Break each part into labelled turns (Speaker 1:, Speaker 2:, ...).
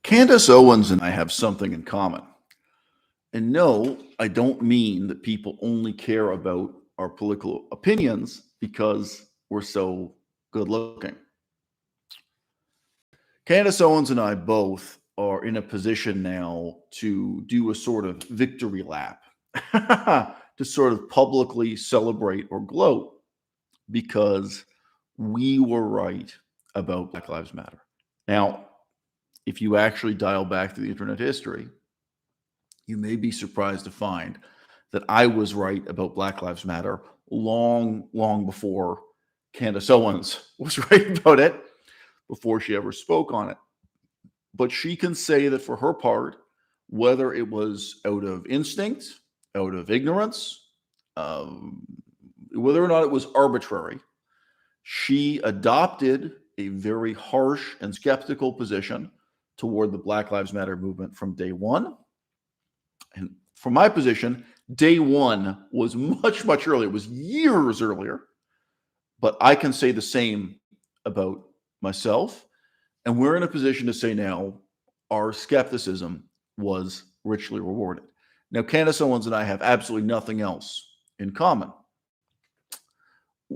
Speaker 1: Candace Owens and I have something in common. And no, I don't mean that people only care about our political opinions because we're so good looking. Candace Owens and I both are in a position now to do a sort of victory lap, to sort of publicly celebrate or gloat because we were right about Black Lives Matter. Now, if you actually dial back to the internet history, you may be surprised to find that I was right about Black Lives Matter long, long before Candace Owens was right about it, before she ever spoke on it. But she can say that for her part, whether it was out of instinct, out of ignorance, whether or not it was arbitrary, she adopted a very harsh and skeptical position toward the Black Lives Matter movement from day one. And from my position, day one was much, much earlier. It was years earlier. But I can say the same about myself. And we're in a position to say now our skepticism was richly rewarded. Now, Candace Owens and I have absolutely nothing else in common.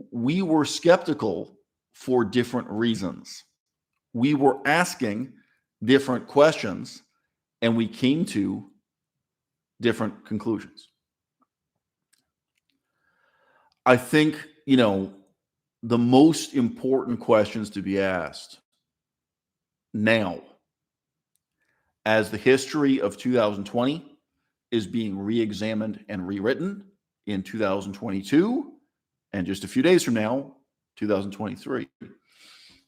Speaker 1: We were skeptical for different reasons. We were asking different questions, and we came to different conclusions. I think, the most important questions to be asked now, as the history of 2020 is being re-examined and rewritten in 2022, and just a few days from now, 2023,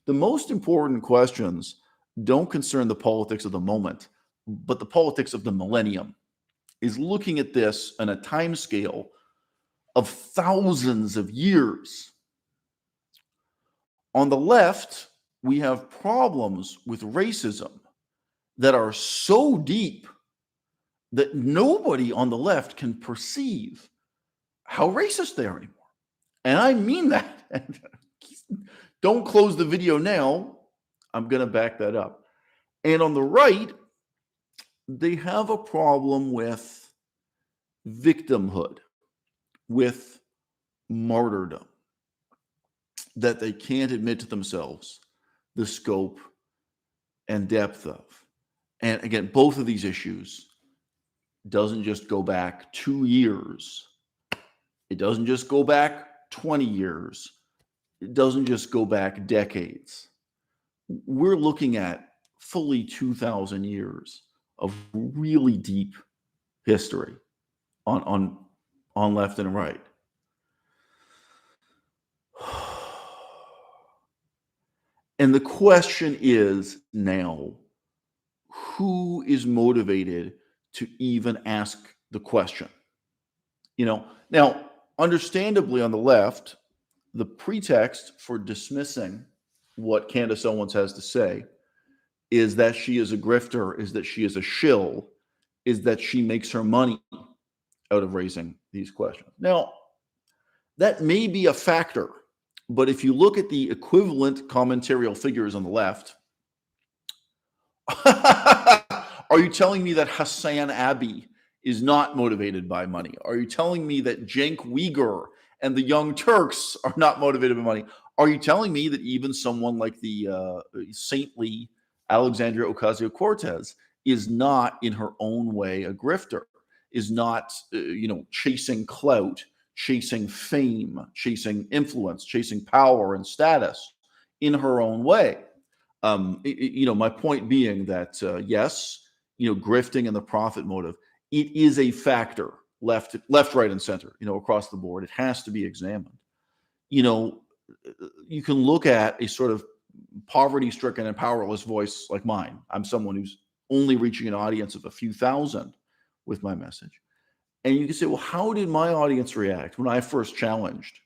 Speaker 1: the most important questions don't concern the politics of the moment, but the politics of the millennium. Is looking at this on a time scale of thousands of years. On the left, we have problems with racism that are so deep that nobody on the left can perceive how racist they are anymore. And I mean that. Don't close the video now. I'm going to back that up. And on the right, they have a problem with victimhood, with martyrdom, that they can't admit to themselves the scope and depth of. And again, both of these issues doesn't just go back 2 years. It doesn't just go back 20 years. It doesn't just go back decades. We're looking at fully 2,000 years of really deep history on left and right. And the question is now, who is motivated to even ask the question? Now, understandably on the left, the pretext for dismissing what Candace Owens has to say is that she is a grifter, is that she is a shill, is that she makes her money out of raising these questions. Now, that may be a factor, but if you look at the equivalent commentarial figures on the left, are you telling me that Hassan Abbey is not motivated by money? Are you telling me that Cenk Uygur and the Young Turks are not motivated by money? Are you telling me that even someone like the saintly Alexandria Ocasio-Cortez is not, in her own way, a grifter, is not, chasing clout, chasing fame, chasing influence, chasing power and status in her own way? My point being that, yes, grifting and the profit motive, it is a factor, left, right, and center, across the board. It has to be examined. You can look at a sort of poverty-stricken and powerless voice like mine. I'm someone who's only reaching an audience of a few thousand with my message. And you can say, well, how did my audience react when I first challenged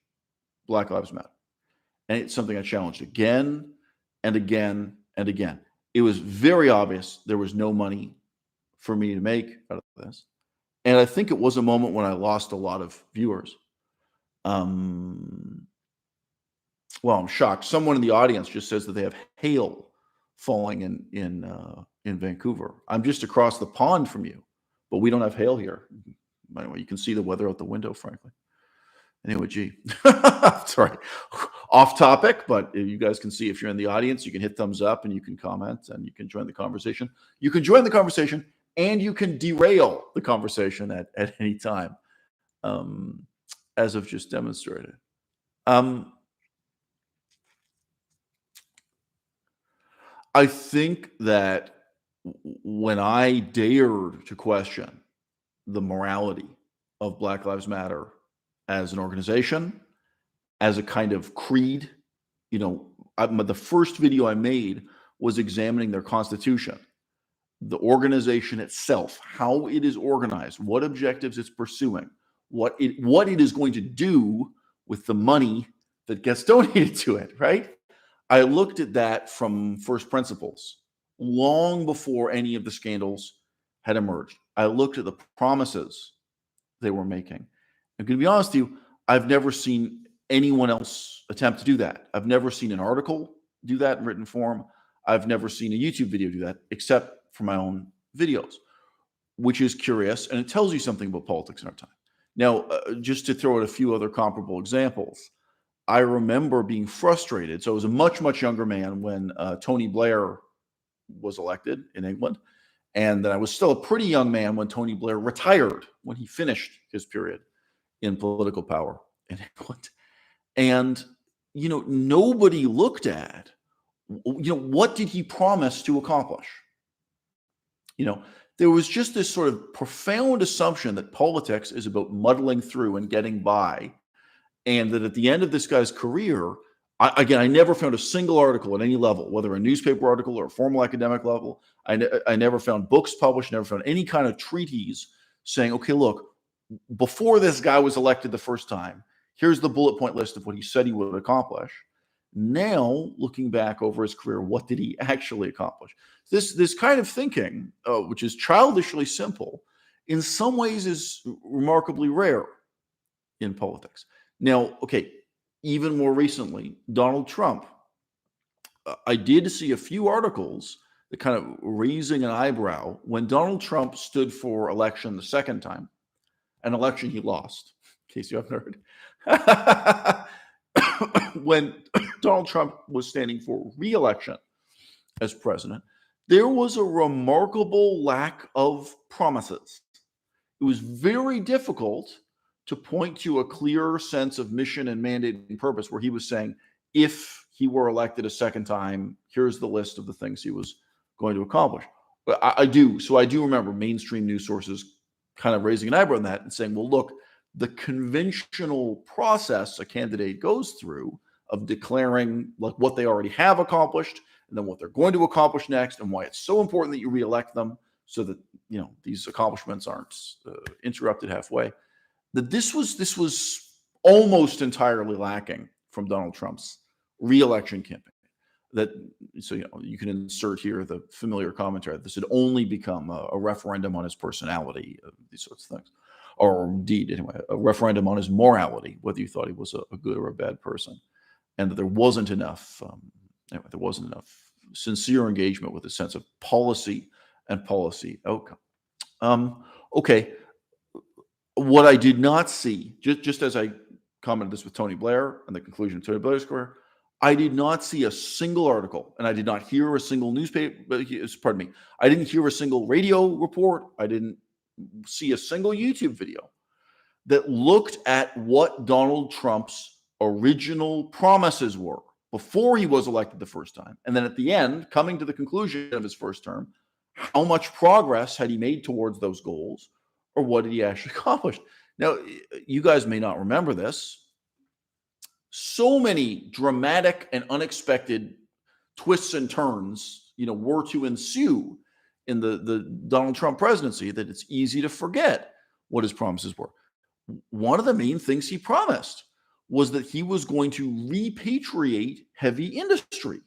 Speaker 1: Black Lives Matter? And it's something I challenged again and again and again. It was very obvious there was no money for me to make out of this. And I think it was a moment when I lost a lot of viewers. Well, I'm shocked. Someone in the audience just says that they have hail falling in in Vancouver. I'm just across the pond from you, but we don't have hail here. Anyway, you can see the weather out the window, frankly. Anyway, gee, sorry, off topic, but you guys can see if you're in the audience, you can hit thumbs up and you can comment and you can join the conversation. You can join the conversation and you can derail the conversation at any time, as I've just demonstrated. I think that when I dared to question the morality of Black Lives Matter as an organization, as a kind of creed, the first video I made was examining their constitution, the organization itself, how it is organized, what objectives it's pursuing, what it is going to do with the money that gets donated to it, right? I looked at that from first principles long before any of the scandals had emerged. I looked at the promises they were making. I'm going to be honest with you, I've never seen anyone else attempt to do that. I've never seen an article do that in written form. I've never seen a YouTube video do that, except for my own videos, which is curious, and it tells you something about politics in our time. Now, just to throw out a few other comparable examples, I remember being frustrated. So I was a much, much younger man when Tony Blair was elected in England. And then I was still a pretty young man when Tony Blair retired, when he finished his period in political power in England. And, nobody looked at, what did he promise to accomplish? There was just this sort of profound assumption that politics is about muddling through and getting by. And that at the end of this guy's career, I never found a single article at any level, whether a newspaper article or a formal academic level. I never found books published, never found any kind of treatise saying, okay, look, before this guy was elected the first time, here's the bullet point list of what he said he would accomplish. Now, looking back over his career, what did he actually accomplish? This kind of thinking, which is childishly simple, in some ways is remarkably rare in politics. Now, okay, even more recently, Donald Trump. I did see a few articles that kind of raising an eyebrow when Donald Trump stood for election the second time, an election he lost, in case you haven't heard. When Donald Trump was standing for re-election as president, there was a remarkable lack of promises. It was very difficult to point to a clear sense of mission and mandate and purpose where he was saying, if he were elected a second time, here's the list of the things he was going to accomplish. But I do remember mainstream news sources kind of raising an eyebrow on that and saying, well, look, the conventional process a candidate goes through of declaring like what they already have accomplished and then what they're going to accomplish next and why it's so important that you reelect them so that, these accomplishments aren't interrupted halfway. That this was almost entirely lacking from Donald Trump's re-election campaign. You can insert here the familiar commentary that this had only become a referendum on his personality, these sorts of things, or indeed, anyway, a referendum on his morality, whether you thought he was a good or a bad person, and that there wasn't enough sincere engagement with a sense of policy and policy outcome. Okay. What I did not see, just as I commented this with Tony Blair and the conclusion of Tony Blair's career, I did not see a single article, and I did not hear a single I didn't hear a single radio report. I didn't see a single YouTube video that looked at what Donald Trump's original promises were before he was elected the first time. And then at the end, coming to the conclusion of his first term, how much progress had he made towards those goals? Or what did he actually accomplish? Now, you guys may not remember this. So many dramatic and unexpected twists and turns, were to ensue in the Donald Trump presidency that it's easy to forget what his promises were. One of the main things he promised was that he was going to repatriate heavy industry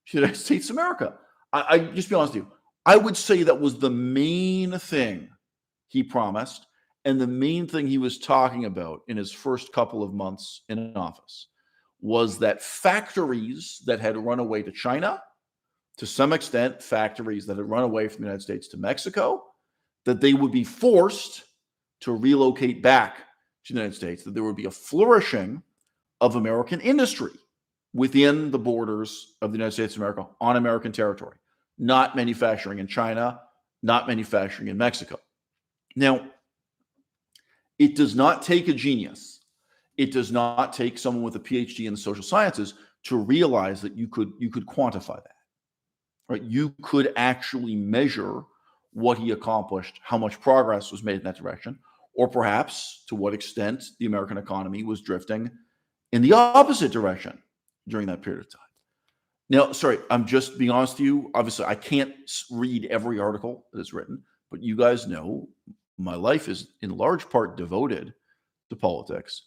Speaker 1: to the United States of America. I just be honest with you, I would say that was the main thing he promised, and the main thing he was talking about in his first couple of months in office was that factories that had run away to China to some extent, factories that had run away from the United States to Mexico, that they would be forced to relocate back to the United States, that there would be a flourishing of American industry within the borders of the United States of America on American territory, not manufacturing in China, not manufacturing in Mexico. Now, it does not take a genius. It does not take someone with a PhD in the social sciences to realize that you could quantify that, right? You could actually measure what he accomplished, how much progress was made in that direction, or perhaps to what extent the American economy was drifting in the opposite direction during that period of time. Now, sorry, I'm just being honest with you. Obviously, I can't read every article that is written, but you guys know my life is in large part devoted to politics.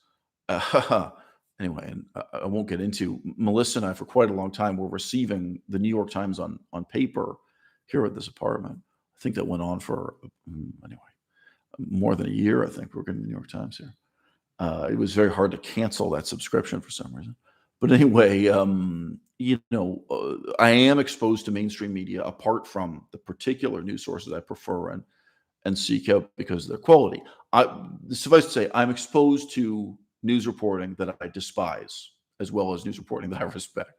Speaker 1: Anyway, and I won't get into Melissa and I for quite a long time were receiving the New York Times on paper here at this apartment. I think that went on for anyway more than a year. I think we're getting the New York Times here. It was very hard to cancel that subscription for some reason. But anyway, I am exposed to mainstream media apart from the particular news sources I prefer and seek out because of their quality. Suffice to say, I'm exposed to news reporting that I despise, as well as news reporting that I respect.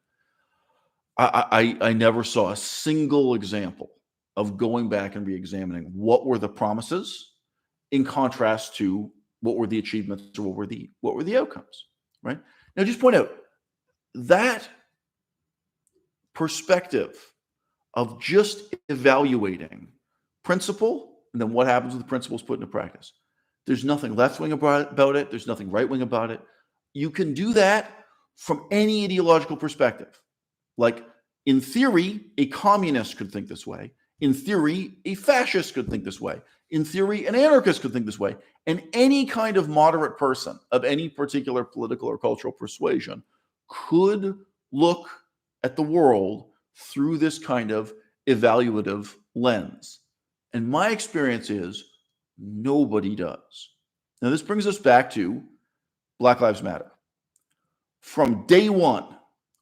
Speaker 1: I never saw a single example of going back and re-examining what were the promises in contrast to what were the achievements or what were the outcomes, right? Now, just point out that perspective of just evaluating principle and then what happens when the principle is put into practice. There's nothing left-wing about it. There's nothing right-wing about it. You can do that from any ideological perspective. Like, in theory, a communist could think this way. In theory, a fascist could think this way. In theory, an anarchist could think this way. And any kind of moderate person of any particular political or cultural persuasion could look at the world through this kind of evaluative lens. And my experience is nobody does. Now, this brings us back to Black Lives Matter. From day one,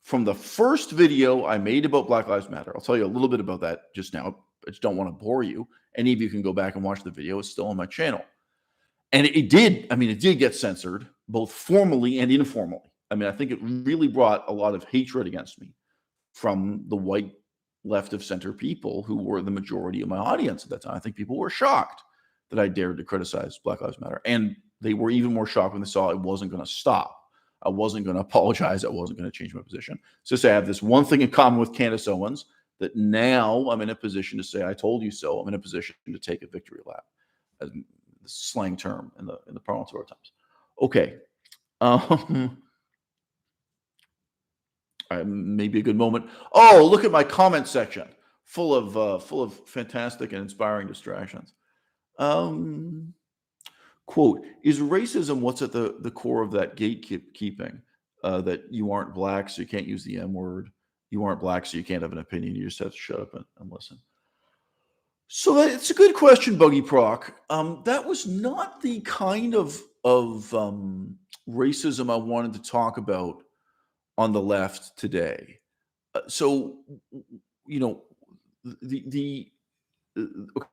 Speaker 1: from the first video I made about Black Lives Matter, I'll tell you a little bit about that just now. I just don't want to bore you. Any of you can go back and watch the video. It's still on my channel. And it did get censored, both formally and informally. I mean, I think it really brought a lot of hatred against me from the white left of center people who were the majority of my audience at that time. I think people were shocked that I dared to criticize Black Lives Matter. And they were even more shocked when they saw it wasn't going to stop. I wasn't going to apologize. I wasn't going to change my position. So say I have this one thing in common with Candace Owens, that now I'm in a position to say, I told you so. I'm in a position to take a victory lap, as the slang term in the parlance of our times. Okay. Maybe a good moment. Oh, look at my comment section, full of fantastic and inspiring distractions. Quote, is racism what's at the core of that gatekeeping, that you aren't black, so you can't use the M word. You aren't black, so you can't have an opinion. You just have to shut up and listen. So it's a good question, Buggy Proc. That was not the kind of racism I wanted to talk about on the left today.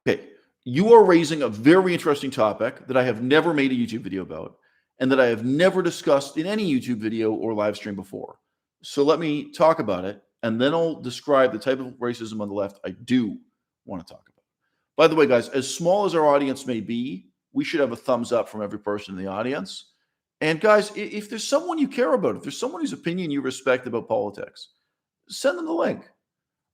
Speaker 1: Okay, you are raising a very interesting topic that I have never made a YouTube video about and that I have never discussed in any YouTube video or live stream before. So let me talk about it, and then I'll describe the type of racism on the left I do want to talk about. By the way, guys, as small as our audience may be, we should have a thumbs up from every person in the audience. And guys, if there's someone you care about, if there's someone whose opinion you respect about politics, send them the link.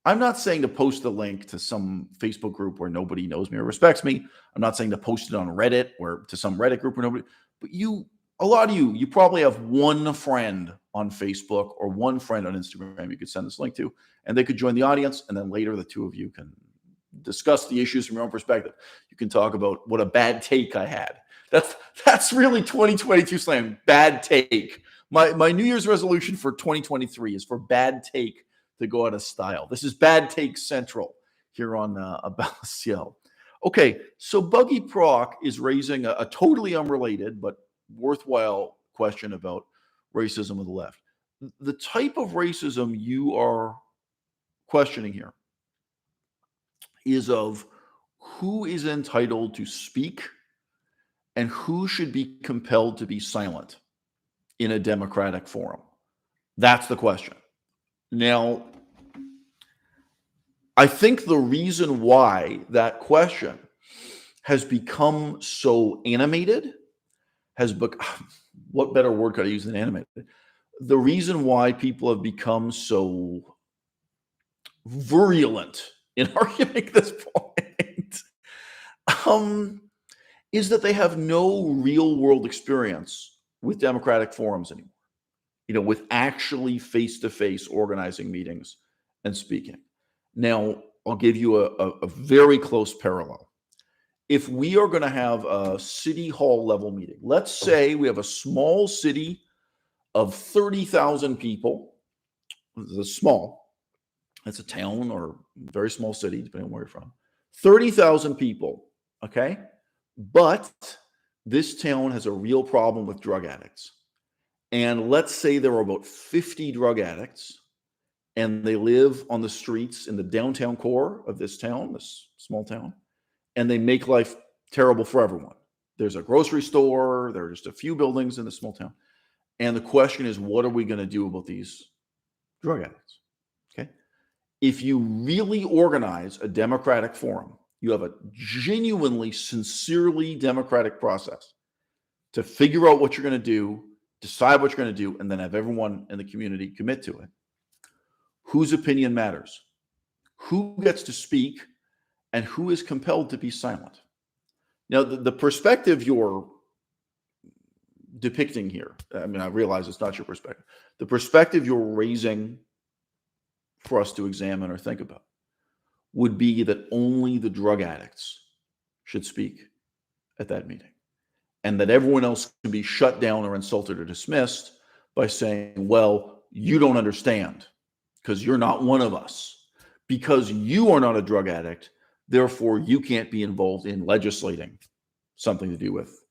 Speaker 1: I'm not saying to post the link to some Facebook group where nobody knows me or respects me. I'm not saying to post it on Reddit or to some Reddit group where nobody, but a lot of you probably have one friend on Facebook or one friend on Instagram you could send this link to, and they could join the audience. And then later the two of you can discuss the issues from your own perspective. You can talk about what a bad take I had. That's really 2022 slang. Bad take. My New Year's resolution for 2023 is for bad take to go out of style. This is Bad Take Central here on à-bas-le-ciel. Okay, so Buggy Proc is raising a totally unrelated but worthwhile question about racism of the left. The type of racism you are questioning here is of who is entitled to speak and who should be compelled to be silent in a democratic forum. That's the question. Now, I think the reason why that question has become so animated what better word could I use than animated? The reason why people have become so virulent in arguing this point is that they have no real world experience with democratic forums anymore, with actually face-to-face organizing meetings and speaking. Now, I'll give you a very close parallel. If we are going to have a city hall level meeting, let's say we have a small city of 30,000 people. It's small. It's a town or a very small city, depending on where you're from. 30,000 people, okay? But this town has a real problem with drug addicts. And let's say there are about 50 drug addicts, and they live on the streets in the downtown core of this town, this small town, and they make life terrible for everyone. There's a grocery store, there are just a few buildings in this small town. And the question is, what are we going to do about these drug addicts? Okay. If you really organize a democratic forum, you have a genuinely, sincerely democratic process to figure out what you're going to do, decide what you're going to do, and then have everyone in the community commit to it. Whose opinion matters? Who gets to speak and who is compelled to be silent? Now, the perspective you're depicting here, I mean, I realize it's not your perspective. The perspective you're raising for us to examine or think about would be that only the drug addicts should speak at that meeting, and that everyone else can be shut down or insulted or dismissed by saying, well, you don't understand because you're not one of us. Because you are not a drug addict, therefore you can't be involved in legislating something to do with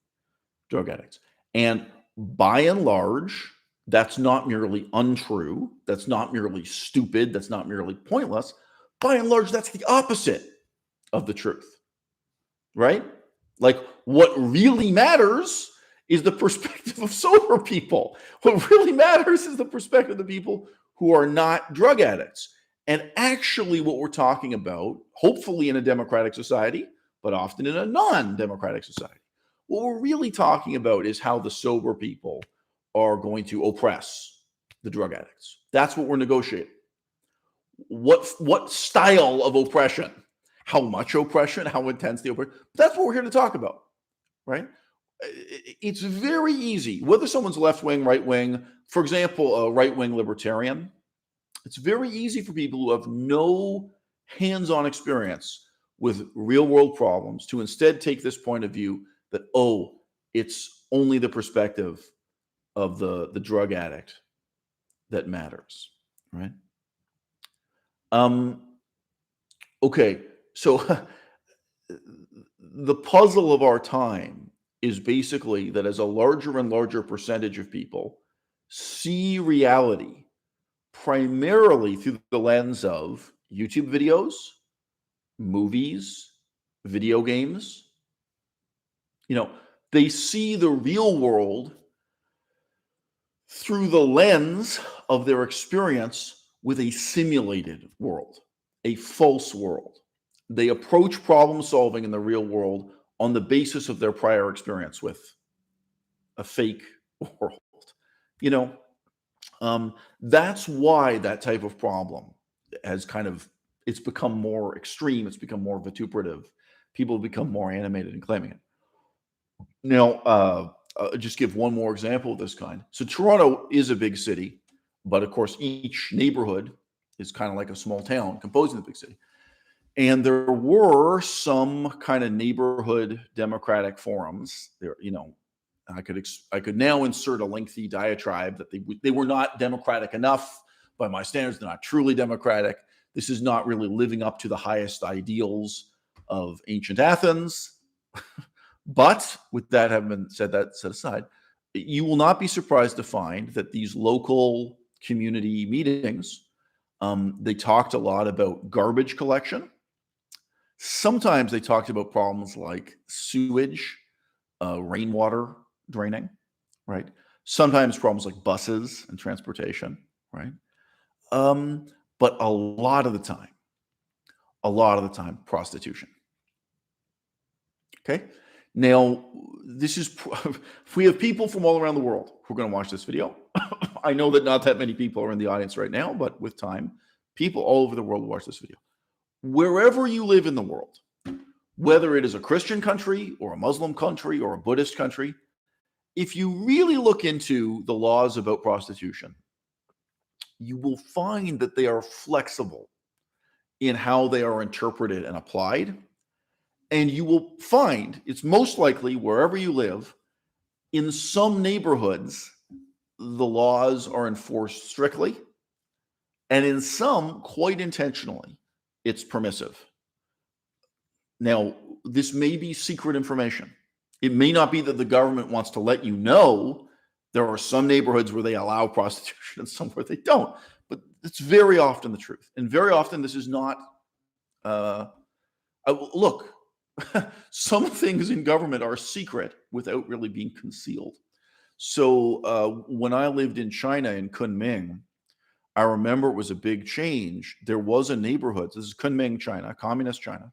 Speaker 1: drug addicts. And by and large, that's not merely untrue. That's not merely stupid. That's not merely pointless. By and large, that's the opposite of the truth, right? Like, what really matters is the perspective of sober people. What really matters is the perspective of the people who are not drug addicts. And actually, what we're talking about, hopefully in a democratic society, but often in a non-democratic society, what we're really talking about is how the sober people are going to oppress the drug addicts. That's what we're negotiating. What style of oppression? How much oppression? How intense the oppression? That's what we're here to talk about, right? It's very easy, whether someone's left-wing, right-wing, for example, a right-wing libertarian, it's very easy for people who have no hands-on experience with real-world problems to instead take this point of view that, oh, it's only the perspective of the drug addict that matters, right? Okay, so the puzzle of our time is basically that as a larger and larger percentage of people see reality primarily through the lens of YouTube videos, movies, video games, they see the real world through the lens of their experience with a simulated world, a false world. They approach problem solving in the real world on the basis of their prior experience with a fake world. That's why that type of problem has it's become more extreme. It's become more vituperative. People have become more animated in claiming it. Now, just give one more example of this kind. So Toronto is a big city, but of course, each neighborhood is kind of like a small town composing the big city. And there were some kind of neighborhood democratic forums there, I could now insert a lengthy diatribe that they were not democratic enough by my standards. They're not truly democratic. This is not really living up to the highest ideals of ancient Athens. But with that having been said, that set aside, you will not be surprised to find that these local community meetings They talked a lot about garbage collection. Sometimes they talked about problems like sewage, rainwater draining, right? Sometimes problems like buses and transportation, right? Um, but a lot of the time, prostitution. Okay. Now, this is, if we have people from all around the world who are going to watch this video, I know that not that many people are in the audience right now, but with time, people all over the world will watch this video. Wherever you live in the world, whether it is a Christian country or a Muslim country or a Buddhist country, if you really look into the laws about prostitution, you will find that they are flexible in how they are interpreted and applied. And you will find it's most likely wherever you live, in some neighborhoods, the laws are enforced strictly. And in some, quite intentionally, it's permissive. Now, this may be secret information. It may not be that the government wants to let you know there are some neighborhoods where they allow prostitution and some where they don't. But it's very often the truth. And very often this is not, look, some things in government are secret without really being concealed. So when I lived in China, in Kunming, I remember it was a big change. There was a neighborhood, this is Kunming, China, communist China.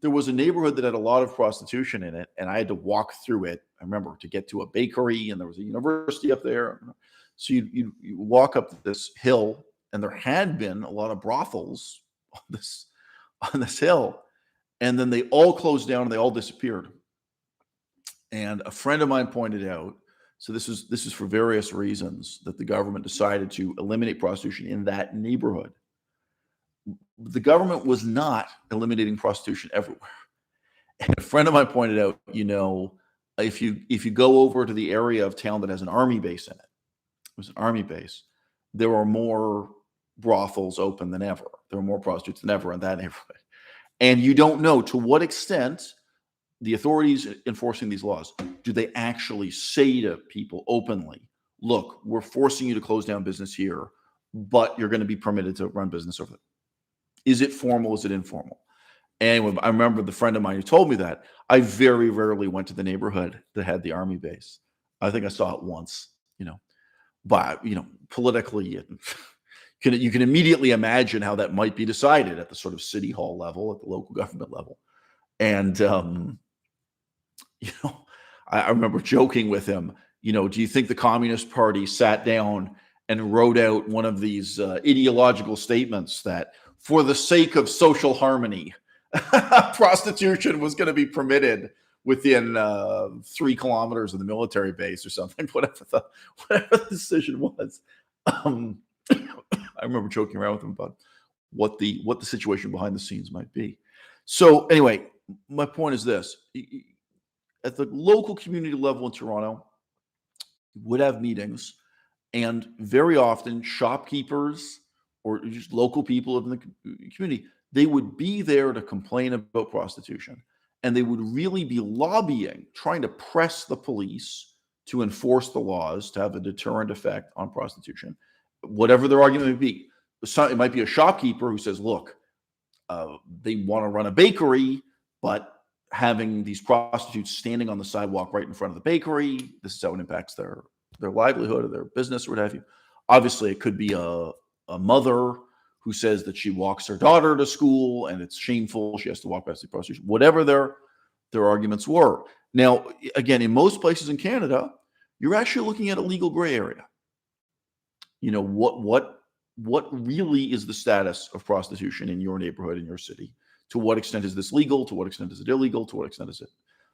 Speaker 1: There was a neighborhood that had a lot of prostitution in it, and I had to walk through it. I remember to get to a bakery, and there was a university up there. So you walk up this hill, and there had been a lot of brothels on this hill. And then they all closed down and they all disappeared. And a friend of mine pointed out, so this is for various reasons that the government decided to eliminate prostitution in that neighborhood. The government was not eliminating prostitution everywhere. And a friend of mine pointed out, if you go over to the area of town that has an army base in it, it was an army base, there are more brothels open than ever. There are more prostitutes than ever in that neighborhood. And you don't know to what extent the authorities enforcing these laws, do they actually say to people openly, look, we're forcing you to close down business here, but you're going to be permitted to run business over there. Is it formal? Is it informal? And I remember the friend of mine who told me that. I very rarely went to the neighborhood that had the army base. I think I saw it once, but, politically, you can immediately imagine how that might be decided at the sort of city hall level, at the local government level. And, I remember joking with him, do you think the Communist Party sat down and wrote out one of these ideological statements that for the sake of social harmony, prostitution was going to be permitted within 3 kilometers of the military base or something, whatever the decision was. I remember joking around with him about what the situation behind the scenes might be. So anyway, my point is this. At the local community level in Toronto, you would have meetings, and very often shopkeepers or just local people in the community, they would be there to complain about prostitution, and they would really be lobbying, trying to press the police to enforce the laws to have a deterrent effect on prostitution, whatever their argument may be. It might be a shopkeeper who says, look, they want to run a bakery, but having these prostitutes standing on the sidewalk right in front of the bakery, this is how it impacts their livelihood or their business or what have you. Obviously, it could be a mother who says that she walks her daughter to school and it's shameful. She has to walk past the prostitution, whatever their arguments were. Now, again, in most places in Canada, you're actually looking at a legal gray area. What really is the status of prostitution in your neighborhood, in your city? To what extent is this legal? To what extent is it illegal? To what extent is it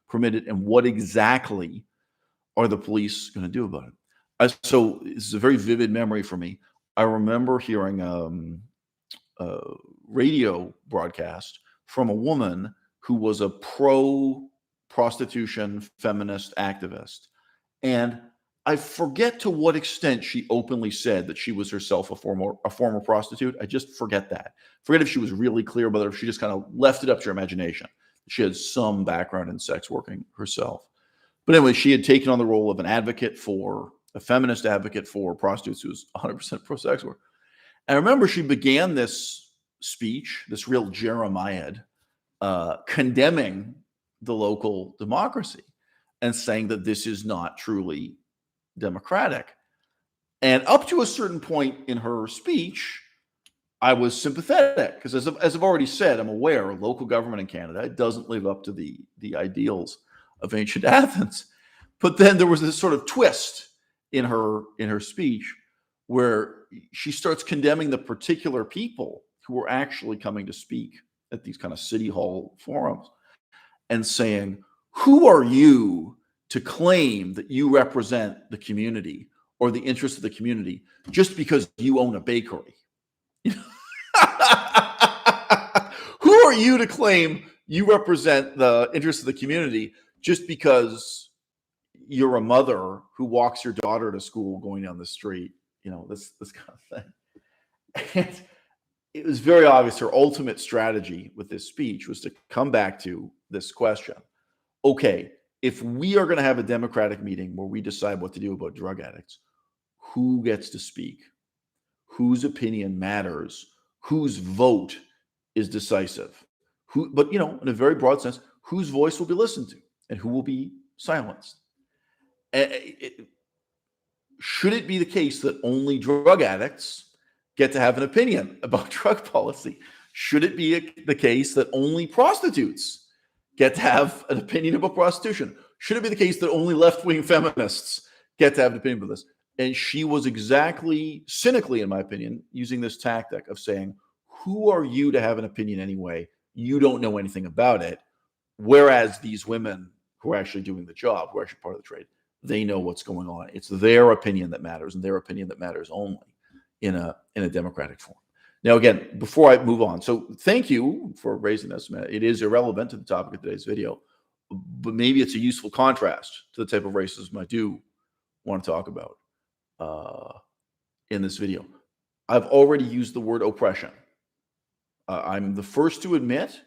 Speaker 1: permitted? And what exactly are the police going to do about it? So this is a very vivid memory for me. I remember hearing a radio broadcast from a woman who was a pro-prostitution feminist activist. And I forget to what extent she openly said that she was herself a former prostitute. I just forget that. Forget if she was really clear about it, or if she just kind of left it up to her imagination. She had some background in sex working herself. But anyway, she had taken on the role of a feminist advocate for prostitutes who was 100% pro-sex work. And I remember she began this speech, this real Jeremiah, condemning the local democracy and saying that this is not truly democratic. And up to a certain point in her speech, I was sympathetic because, as I've already said, I'm aware local government in Canada doesn't live up to the ideals of ancient Athens. But then there was this sort of twist in her speech where she starts condemning the particular people who were actually coming to speak at these kind of city hall forums and saying, "Who are you to claim that you represent the community or the interests of the community just because you own a bakery?" Who are you to claim you represent the interests of the community just because you're a mother who walks your daughter to school going down the street? This kind of thing. And it was very obvious her ultimate strategy with this speech was to come back to this question. Okay, if we are going to have a democratic meeting where we decide what to do about drug addicts, who gets to speak? Whose opinion matters? Whose vote is decisive? But in a very broad sense, whose voice will be listened to and who will be silenced? Should it be the case that only drug addicts get to have an opinion about drug policy? Should it be the case that only prostitutes get to have an opinion about prostitution? Should it be the case that only left-wing feminists get to have an opinion about this? And she was exactly, cynically, in my opinion, using this tactic of saying, who are you to have an opinion anyway? You don't know anything about it. Whereas these women who are actually doing the job, who are actually part of the trade, they know what's going on. It's their opinion that matters, and their opinion that matters only in a democratic form. Now, again, before I move on, so thank you for raising this. It is irrelevant to the topic of today's video, but maybe it's a useful contrast to the type of racism I do want to talk about in this video. I've already used the word oppression. I'm the first to admit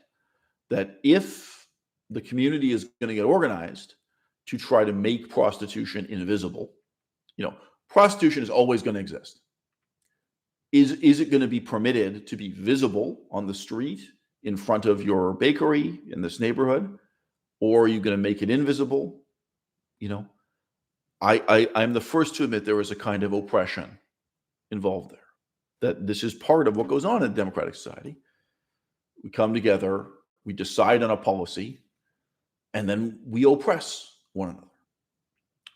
Speaker 1: that if the community is going to get organized to try to make prostitution invisible, prostitution is always going to exist. Is it going to be permitted to be visible on the street in front of your bakery in this neighborhood, or are you going to make it invisible? I'm the first to admit there is a kind of oppression involved there. That this is part of what goes on in a democratic society. We come together, we decide on a policy, and then we oppress one another,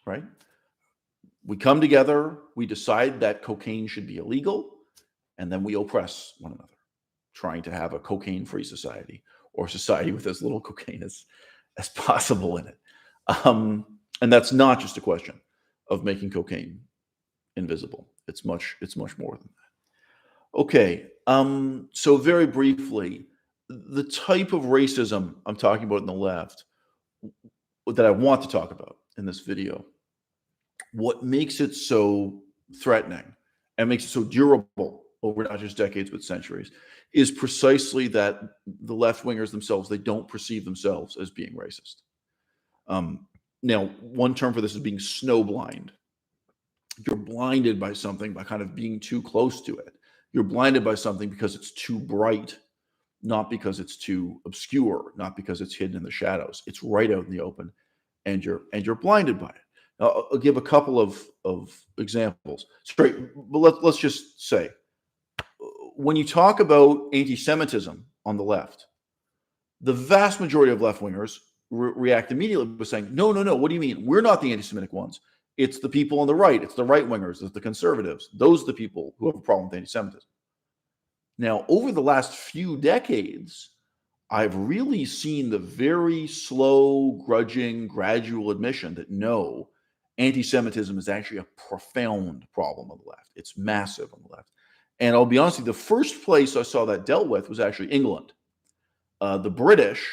Speaker 1: right? We come together, we decide that cocaine should be illegal, and then we oppress one another, trying to have a cocaine-free society or society with as little cocaine as possible in it. And that's not just a question of making cocaine invisible. It's much more than that. Okay, so very briefly, the type of racism I'm talking about on the left that I want to talk about in this video, what makes it so threatening and makes it so durable over not just decades but centuries, is precisely that the left-wingers themselves, they don't perceive themselves as being racist. Now, one term for this is being snowblind. You're blinded by something by kind of being too close to it. You're blinded by something because it's too bright, not because it's too obscure, not because it's hidden in the shadows. It's right out in the open, and you're blinded by it. Now, I'll give a couple of examples. But let's just say, when you talk about anti-Semitism on the left, the vast majority of left-wingers react immediately by saying, no, what do you mean? We're not the anti-Semitic ones. It's the people on the right. It's the right-wingers. It's the conservatives. Those are the people who have a problem with anti-Semitism. Now, over the last few decades, I've really seen the very slow, grudging, gradual admission that no, anti-Semitism is actually a profound problem on the left. It's massive on the left. And I'll be honest with you, the first place I saw that dealt with was actually England. The British,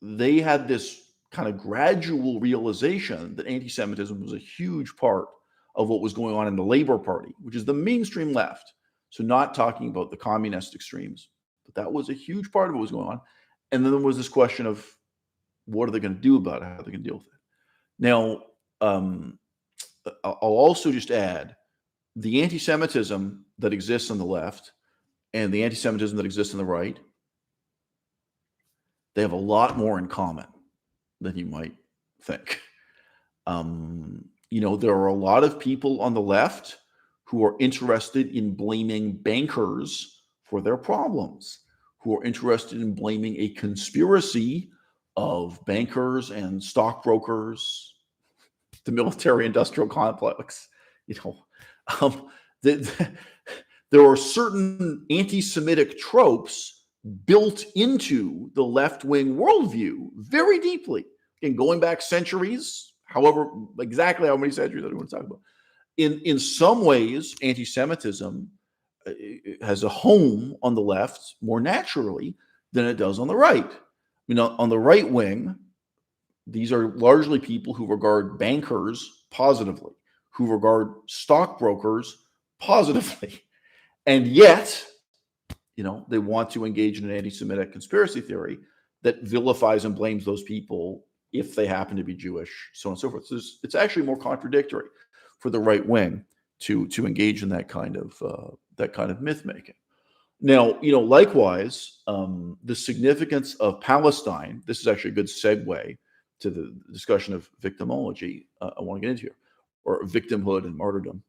Speaker 1: they had this kind of gradual realization that anti-Semitism was a huge part of what was going on in the Labour Party, which is the mainstream left. So not talking about the communist extremes, but that was a huge part of what was going on. And then there was this question of what are they going to do about it? How are they going to deal with it? Now, I'll also just add the anti-Semitism that exists on the left and the anti-Semitism that exists on the right, they have a lot more in common than you might think. There are a lot of people on the left who are interested in blaming bankers for their problems, who are interested in blaming a conspiracy of bankers and stockbrokers, the military-industrial complex. Um, there are certain anti-Semitic tropes built into the left-wing worldview very deeply, and going back centuries, however, exactly how many centuries I don't want to talk about. In some ways, anti-Semitism has a home on the left more naturally than it does on the right. On the right wing, these are largely people who regard bankers positively, who regard stockbrokers positively. And yet, they want to engage in an anti-Semitic conspiracy theory that vilifies and blames those people if they happen to be Jewish, so on and so forth. So it's actually more contradictory for the right wing to engage in that kind of myth making. Now, likewise, the significance of Palestine. This is actually a good segue to the discussion of victimology I want to get into here, or victimhood and martyrdom.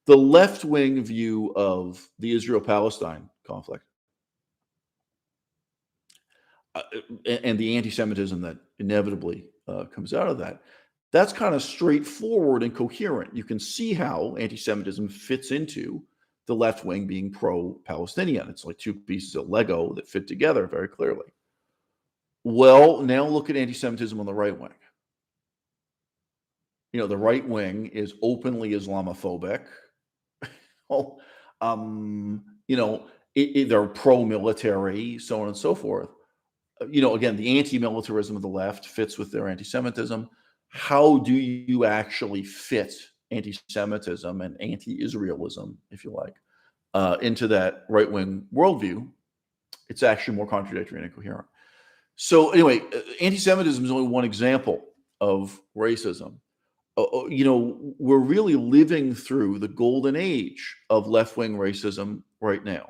Speaker 1: The left-wing view of the Israel-Palestine conflict and the anti-Semitism that inevitably comes out of that, that's kind of straightforward and coherent. You can see how anti-Semitism fits into the left wing being pro-Palestinian. It's like two pieces of Lego that fit together very clearly. Well, now look at anti-Semitism on the right wing. The right wing is openly Islamophobic. They're pro-military, so on and so forth. Again, the anti-militarism of the left fits with their anti-Semitism. How do you actually fit anti-Semitism and anti-Israelism, if you like, into that right-wing worldview? It's actually more contradictory and incoherent. So anyway, anti-Semitism is only one example of racism. We're really living through the golden age of left-wing racism right now.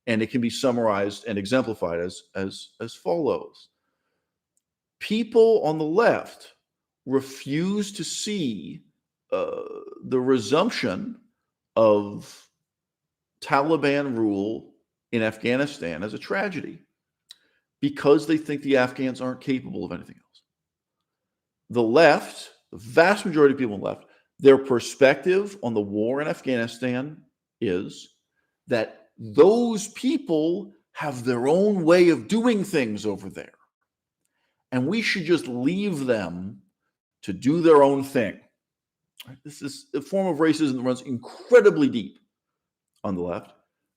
Speaker 1: And it can be summarized and exemplified as follows. People on the left refuse to see the resumption of Taliban rule in Afghanistan as a tragedy because they think the Afghans aren't capable of anything else. The left, the vast majority of people on the left, their perspective on the war in Afghanistan is that those people have their own way of doing things over there. And we should just leave them to do their own thing. This is a form of racism that runs incredibly deep on the left.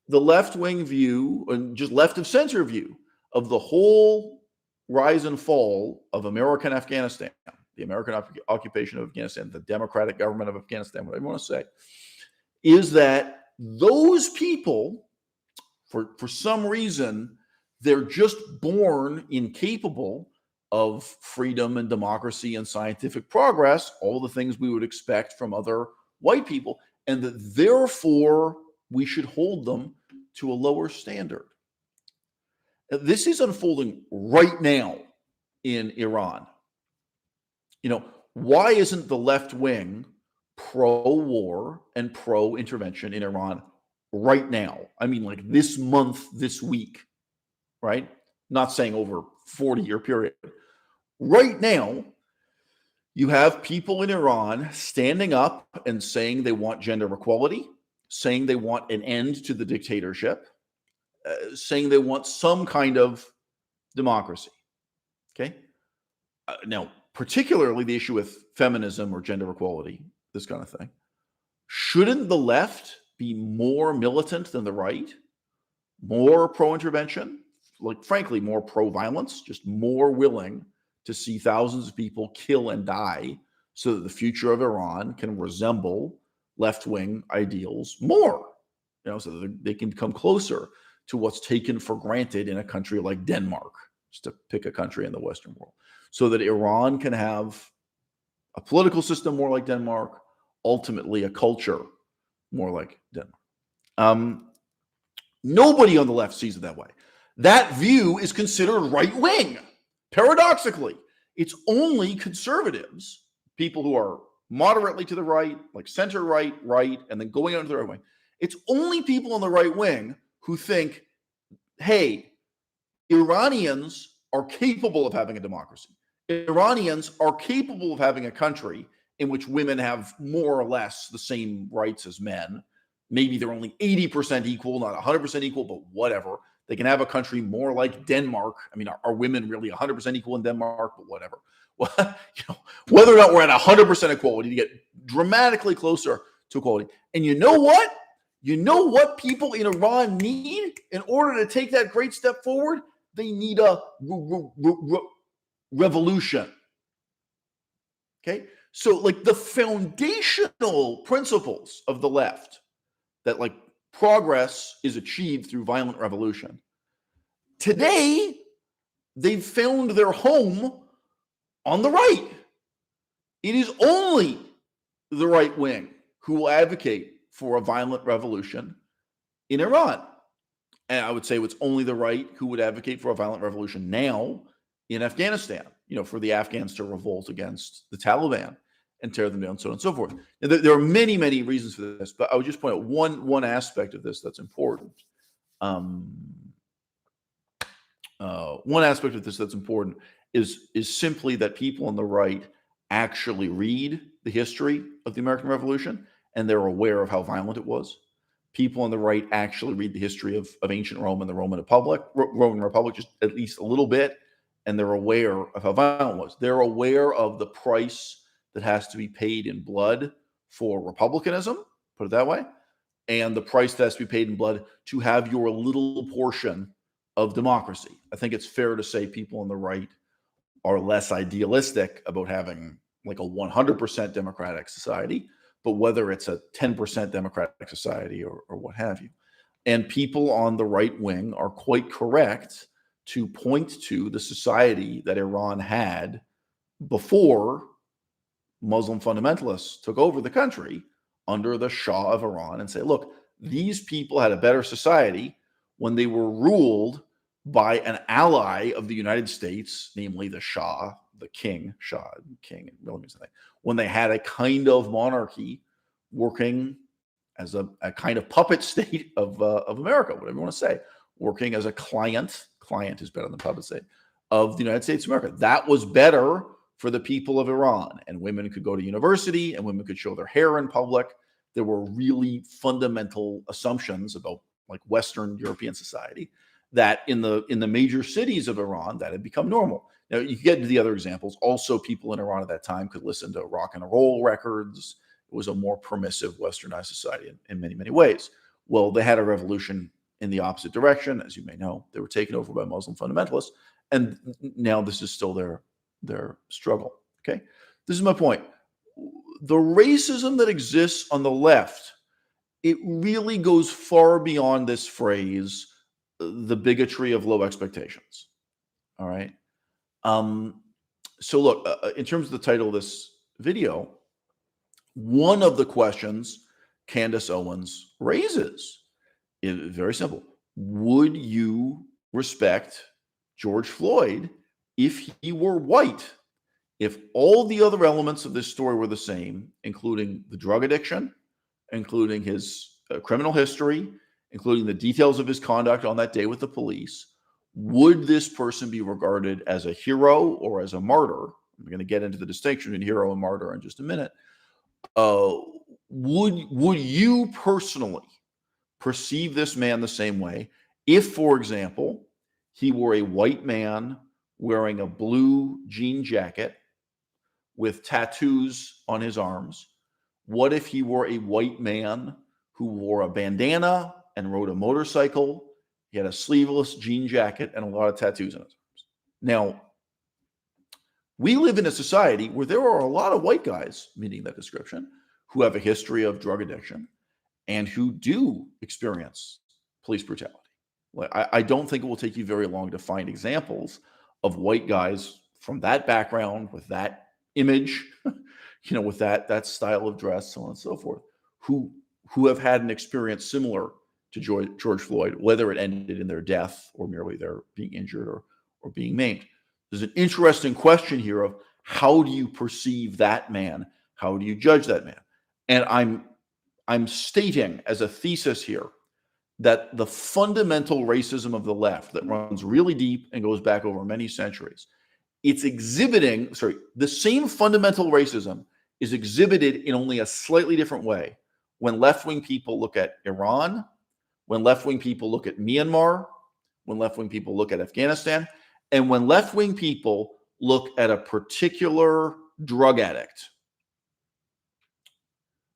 Speaker 1: The left-wing view, and just left-of-center view, of the whole rise and fall of American Afghanistan, the American occupation of Afghanistan, the democratic government of Afghanistan, whatever you want to say, is that those people, for some reason, they're just born incapable of freedom and democracy and scientific progress, all the things we would expect from other white people, and that therefore we should hold them to a lower standard. This is unfolding right now in Iran. Why isn't the left wing pro-war and pro-intervention in Iran right now? I mean, like this month, this week, right? Not saying over 40-year period. Right now, you have people in Iran standing up and saying they want gender equality, saying they want an end to the dictatorship, saying they want some kind of democracy. Okay? Now, particularly the issue with feminism or gender equality, this kind of thing. Shouldn't the left be more militant than the right? More pro-intervention? Like, frankly, more pro-violence? Just more willing to see thousands of people kill and die so that the future of Iran can resemble left-wing ideals more, so that they can come closer to what's taken for granted in a country like Denmark, just to pick a country in the Western world, so that Iran can have a political system more like Denmark, ultimately a culture more like Denmark. Nobody on the left sees it that way. That view is considered right-wing. Paradoxically, it's only conservatives, people who are moderately to the right, like center right, and then going out to the right wing. It's only people on the right wing who think, hey, Iranians are capable of having a democracy. Iranians are capable of having a country in which women have more or less the same rights as men. Maybe they're only 80% equal, not 100% equal, but whatever. They can have a country more like Denmark. I mean, are women really 100% equal in Denmark? But whatever. Well, whether or not we're at 100% equality, to get dramatically closer to equality. And you know what? You know what people in Iran need in order to take that great step forward? They need a revolution. Okay? So, like, the foundational principles of the left, that like progress is achieved through violent revolution, today they've found their home on the right. It is only the right wing who will advocate for a violent revolution in Iran. And I would say it's only the right who would advocate for a violent revolution now in Afghanistan, for the Afghans to revolt against the Taliban and tear them down, so on and so forth. And there are many, many reasons for this, but I would just point out one aspect of this that's important. One aspect of this that's important is simply that people on the right actually read the history of the American Revolution and they're aware of how violent it was. People on the right actually read the history of ancient Rome and the Roman Republic just at least a little bit, and they're aware of how violent it was. They're aware of the price that has to be paid in blood for republicanism, put it that way, and the price that has to be paid in blood to have your little portion of democracy. I think it's fair to say people on the right are less idealistic about having like a 100% democratic society, but whether it's a 10% democratic society or what have you. And people on the right wing are quite correct to point to the society that Iran had before Muslim fundamentalists took over the country under the Shah of Iran and say, look, these people had a better society when they were ruled by an ally of the United States, namely the Shah, the king, really means nothing. When they had a kind of monarchy working as a kind of puppet state of America, whatever you want to say, working as a client is better than puppet state, of the United States of America. That was better for the people of Iran, and women could go to university and women could show their hair in public. There were really fundamental assumptions about like Western European society that in the major cities of Iran that had become normal. Now you can get into the other examples. Also, people in Iran at that time could listen to rock and roll records. It was a more permissive westernized society in many, many ways. Well, they had a revolution in the opposite direction. As you may know, they were taken over by Muslim fundamentalists. And now this is still their struggle. Okay. This is my point. The racism that exists on the left, it really goes far beyond this phrase, the bigotry of low expectations. All right. So look, in terms of the title of this video, one of the questions Candace Owens raises is very simple. Would you respect George Floyd if he were white? If all the other elements of this story were the same, including the drug addiction, including his criminal history, including the details of his conduct on that day with the police, would this person be regarded as a hero or as a martyr? I'm going to get into the distinction between hero and martyr in just a minute. Would you personally perceive this man the same way if, for example, he were a white man wearing a blue jean jacket with tattoos on his arms? What if he were a white man who wore a bandana and rode a motorcycle? He had a sleeveless jean jacket and a lot of tattoos on his arms. Now, we live in a society where there are a lot of white guys meeting that description who have a history of drug addiction and who do experience police brutality. I don't think it will take you very long to find examples of white guys from that background, with that image, with that style of dress, so on and so forth, who who have had an experience similar to George Floyd, whether it ended in their death or merely their being injured or being maimed. There's an interesting question here of how do you perceive that man? How do you judge that man? And I'm stating as a thesis here that the fundamental racism of the left that runs really deep and goes back over many centuries, it's exhibiting, the same fundamental racism is exhibited in only a slightly different way when left-wing people look at Iran, when left-wing people look at Myanmar, when left-wing people look at Afghanistan, and when left-wing people look at a particular drug addict,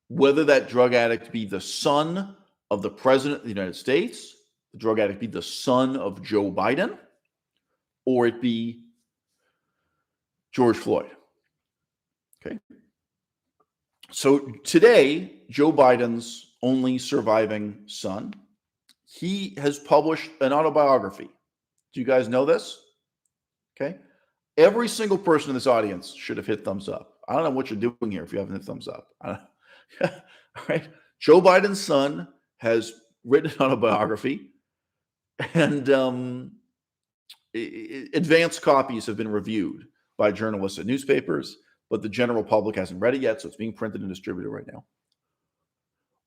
Speaker 1: whether that drug addict be the son of the president of the United States, the drug addict be the son of Joe Biden, or it be George Floyd. Okay. So today, Joe Biden's only surviving son, he has published an autobiography. Do you guys know this? Okay. Every single person in this audience should have hit thumbs up. I don't know what you're doing here if you haven't hit thumbs up. All right. Joe Biden's son has written an autobiography, and advanced copies have been reviewed by journalists at newspapers, but the general public hasn't read it yet, so it's being printed and distributed right now.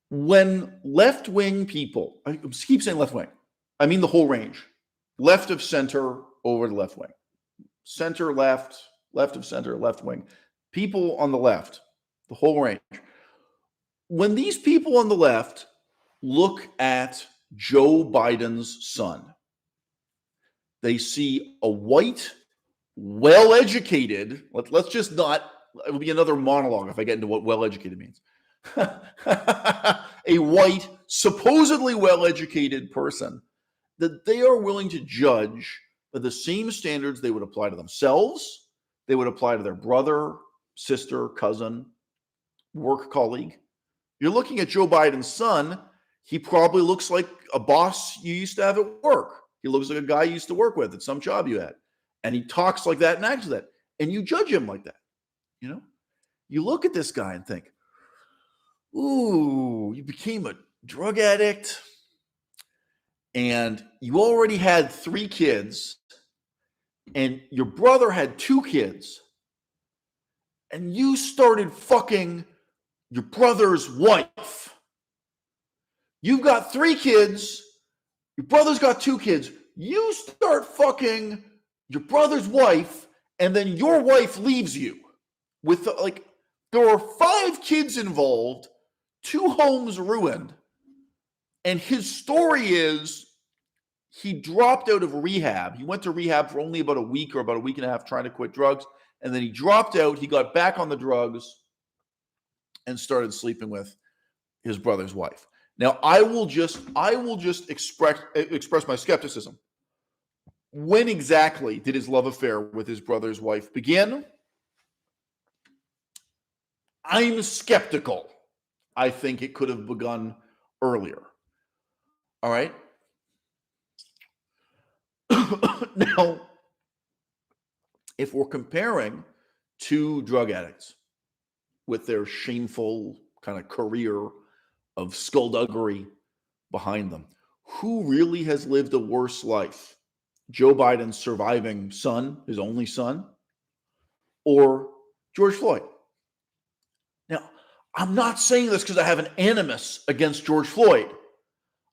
Speaker 1: When left-wing people, I keep saying left-wing, I mean the whole range, left of center over to left wing, center left, left of center, left wing, people on the left, the whole range. When these people on the left look at Joe Biden's son, they see a white, well-educated, let's just not, it will be another monologue if I get into what well-educated means. A white, supposedly well-educated person that they are willing to judge by the same standards they would apply to themselves, they would apply to their brother, sister, cousin, work colleague. You're looking at Joe Biden's son, he probably looks like a boss you used to have at work. He looks like a guy you used to work with at some job you had. And he talks like that and acts like that. And you judge him like that. You know? You look at this guy and think, ooh, you became a drug addict and you already had 3 kids and your brother had 2 kids and you started fucking your brother's wife. You've got 3 kids. Your brother's got 2 kids. You start fucking your brother's wife, and then your wife leaves you with there are 5 kids involved, 2 homes ruined. And his story is he dropped out of rehab. He went to rehab for only about a week or about a week and a half trying to quit drugs. And then he dropped out. He got back on the drugs and started sleeping with his brother's wife. Now, I will just express my skepticism. When exactly did his love affair with his brother's wife begin? I'm skeptical. I think it could have begun earlier. All right. Now, if we're comparing 2 drug addicts with their shameful kind of career of skullduggery behind them, who really has lived a worse life? Joe Biden's surviving son, his only son, or George Floyd? Now, I'm not saying this because I have an animus against George Floyd.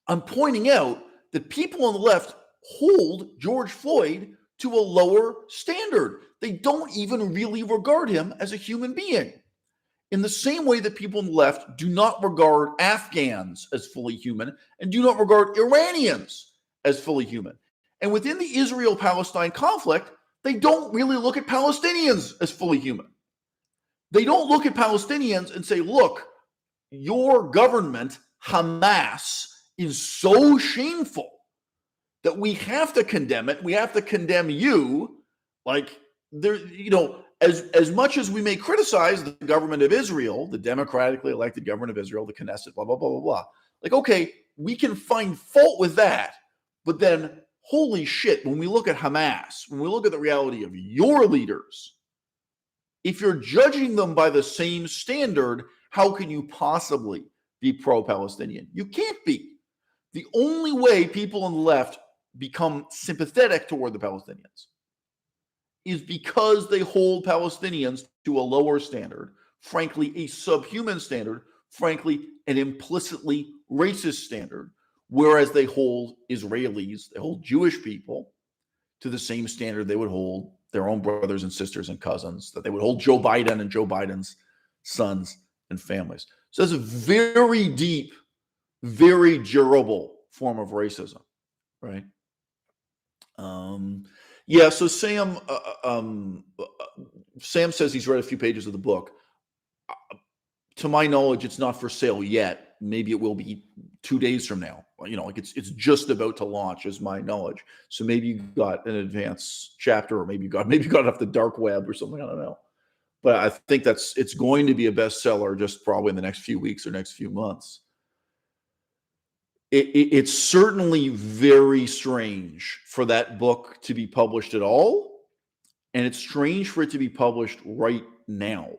Speaker 1: I'm pointing out that people on the left hold George Floyd to a lower standard. They don't even really regard him as a human being. In the same way that people on the left do not regard Afghans as fully human and do not regard Iranians as fully human. And within the Israel-Palestine conflict, they don't really look at Palestinians as fully human. They don't look at Palestinians and say, look, your government, Hamas, is so shameful that we have to condemn it. We have to condemn you. Like, there, as much as we may criticize the government of Israel, the democratically elected government of Israel, the Knesset, blah, blah, blah, blah, blah. Like, okay, we can find fault with that. But then, holy shit, when we look at Hamas, when we look at the reality of your leaders, if you're judging them by the same standard, how can you possibly be pro-Palestinian. You can't be. The only way people on the left become sympathetic toward the Palestinians is because they hold Palestinians to a lower standard, frankly, a subhuman standard, frankly, an implicitly racist standard, whereas they hold Israelis, they hold Jewish people to the same standard they would hold their own brothers and sisters and cousins, that they would hold Joe Biden and Joe Biden's sons and families. So it's a very deep, very durable form of racism, right? Yeah, so Sam says he's read a few pages of the book. To my knowledge, it's not for sale yet. Maybe it will be 2 days from now. Like it's just about to launch, is my knowledge. So maybe you got an advanced chapter, or maybe you got it off the dark web or something. I don't know. But I think it's going to be a bestseller just probably in the next few weeks or next few months. It's certainly very strange for that book to be published at all, and it's strange for it to be published right now.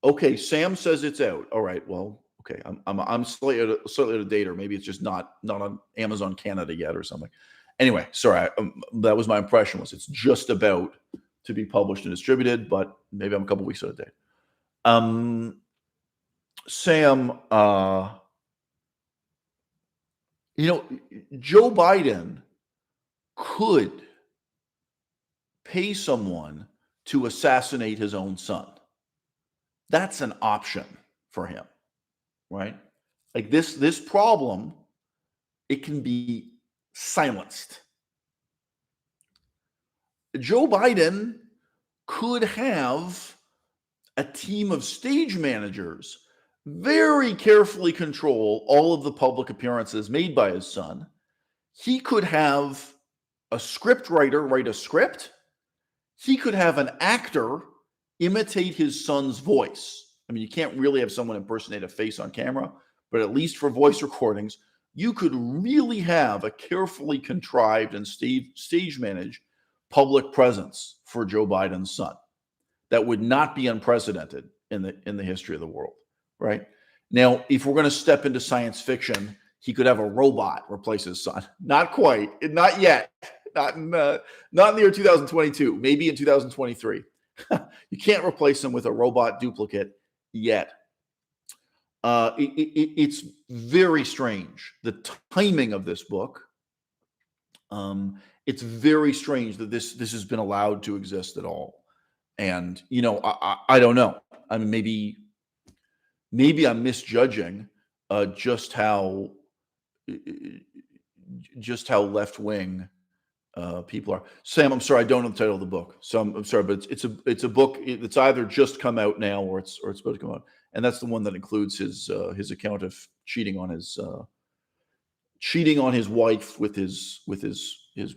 Speaker 1: Okay, Sam says it's out. All right, well, okay, I'm slightly out of date, or maybe it's just not on Amazon Canada yet or something. Anyway, sorry, that was my impression. It's just about to be published and distributed, but maybe I'm a couple weeks out of date. Sam, Joe Biden could pay someone to assassinate his own son. That's an option for him, right? Like this problem, it can be silenced. Joe Biden could have a team of stage managers very carefully control all of the public appearances made by his son. He could have a script writer write a script. He could have an actor imitate his son's voice. I mean, you can't really have someone impersonate a face on camera, but at least for voice recordings, you could really have a carefully contrived and stage managed public presence for Joe Biden's son that would not be unprecedented in the history of the world, right? Now, if we're going to step into science fiction, he could have a robot replace his son. Not quite, not yet, not in the year 2022, maybe in 2023. You can't replace him with a robot duplicate yet. It's very strange, the timing of this book. It's very strange that this has been allowed to exist at all. And, I don't know. I mean, maybe I'm misjudging just how left-wing people are. Sam, I'm sorry, I don't know the title of the book. So I'm sorry, but it's a book. It's either just come out now or it's supposed to come out. And that's the one that includes his account of cheating on his wife with his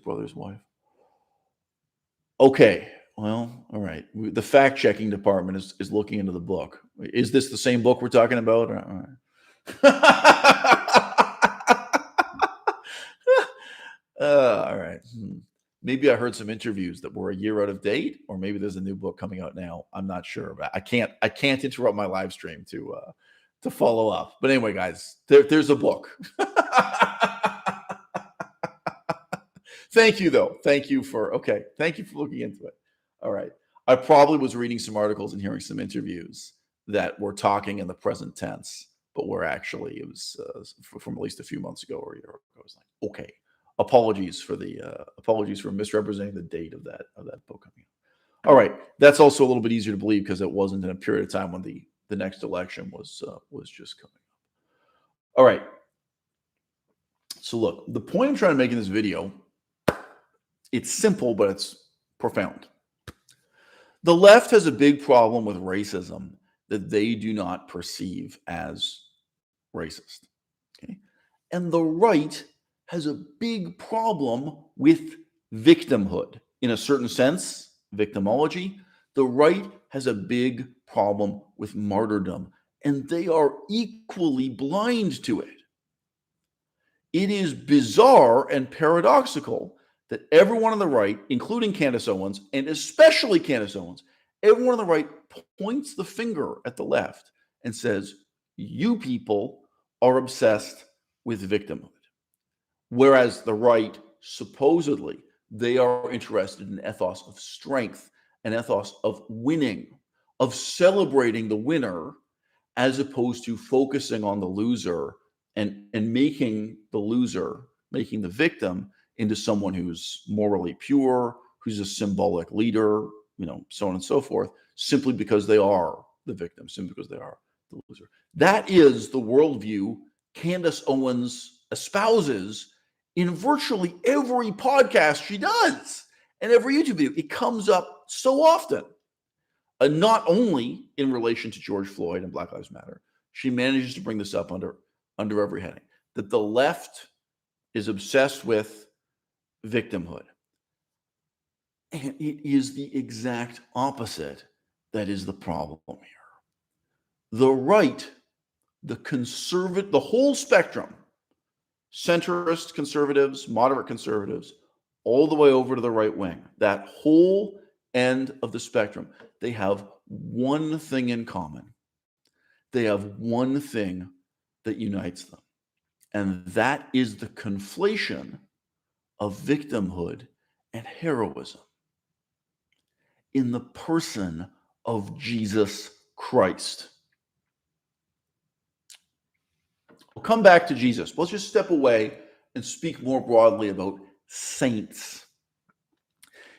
Speaker 1: brother's wife. Okay, well, all right. The fact-checking department is looking into the book. Is this the same book we're talking about? All right. Maybe I heard some interviews that were a year out of date, or maybe there's a new book coming out now. I'm not sure, but I can't interrupt my live stream to follow up. But anyway, guys, there's a book. Thank you, though. Thank you for looking into it. All right. I probably was reading some articles and hearing some interviews that were talking in the present tense, but were actually, it was from at least a few months ago or a year ago. I was like, okay, apologies for misrepresenting the date of that book coming out. All right. That's also a little bit easier to believe because it wasn't in a period of time when the next election was just coming up. All right. So look, the point I'm trying to make in this video, it's simple, but it's profound. The left has a big problem with racism that they do not perceive as racist. Okay? And the right has a big problem with victimhood. In a certain sense, victimology. The right has a big problem with martyrdom, and they are equally blind to it. It is bizarre and paradoxical that everyone on the right, including Candace Owens, and especially Candace Owens, everyone on the right points the finger at the left and says, You people are obsessed with victimhood. Whereas the right, supposedly, they are interested in ethos of strength, an ethos of winning, of celebrating the winner, as opposed to focusing on the loser and making the loser, making the victim into someone who's morally pure, who's a symbolic leader, so on and so forth, simply because they are the victim, simply because they are the loser. That is the worldview Candace Owens espouses in virtually every podcast she does and every YouTube video. It comes up so often. Not only in relation to George Floyd and Black Lives Matter, she manages to bring this up under every heading, that the left is obsessed with victimhood. And it is the exact opposite that is the problem here. The right, the whole spectrum, centrist conservatives, moderate conservatives, all the way over to the right wing, that whole end of the spectrum, they have one thing in common. They have one thing that unites them, and that is the conflation of victimhood and heroism in the person of Jesus Christ. We'll come back to Jesus. Let's just step away and speak more broadly about saints.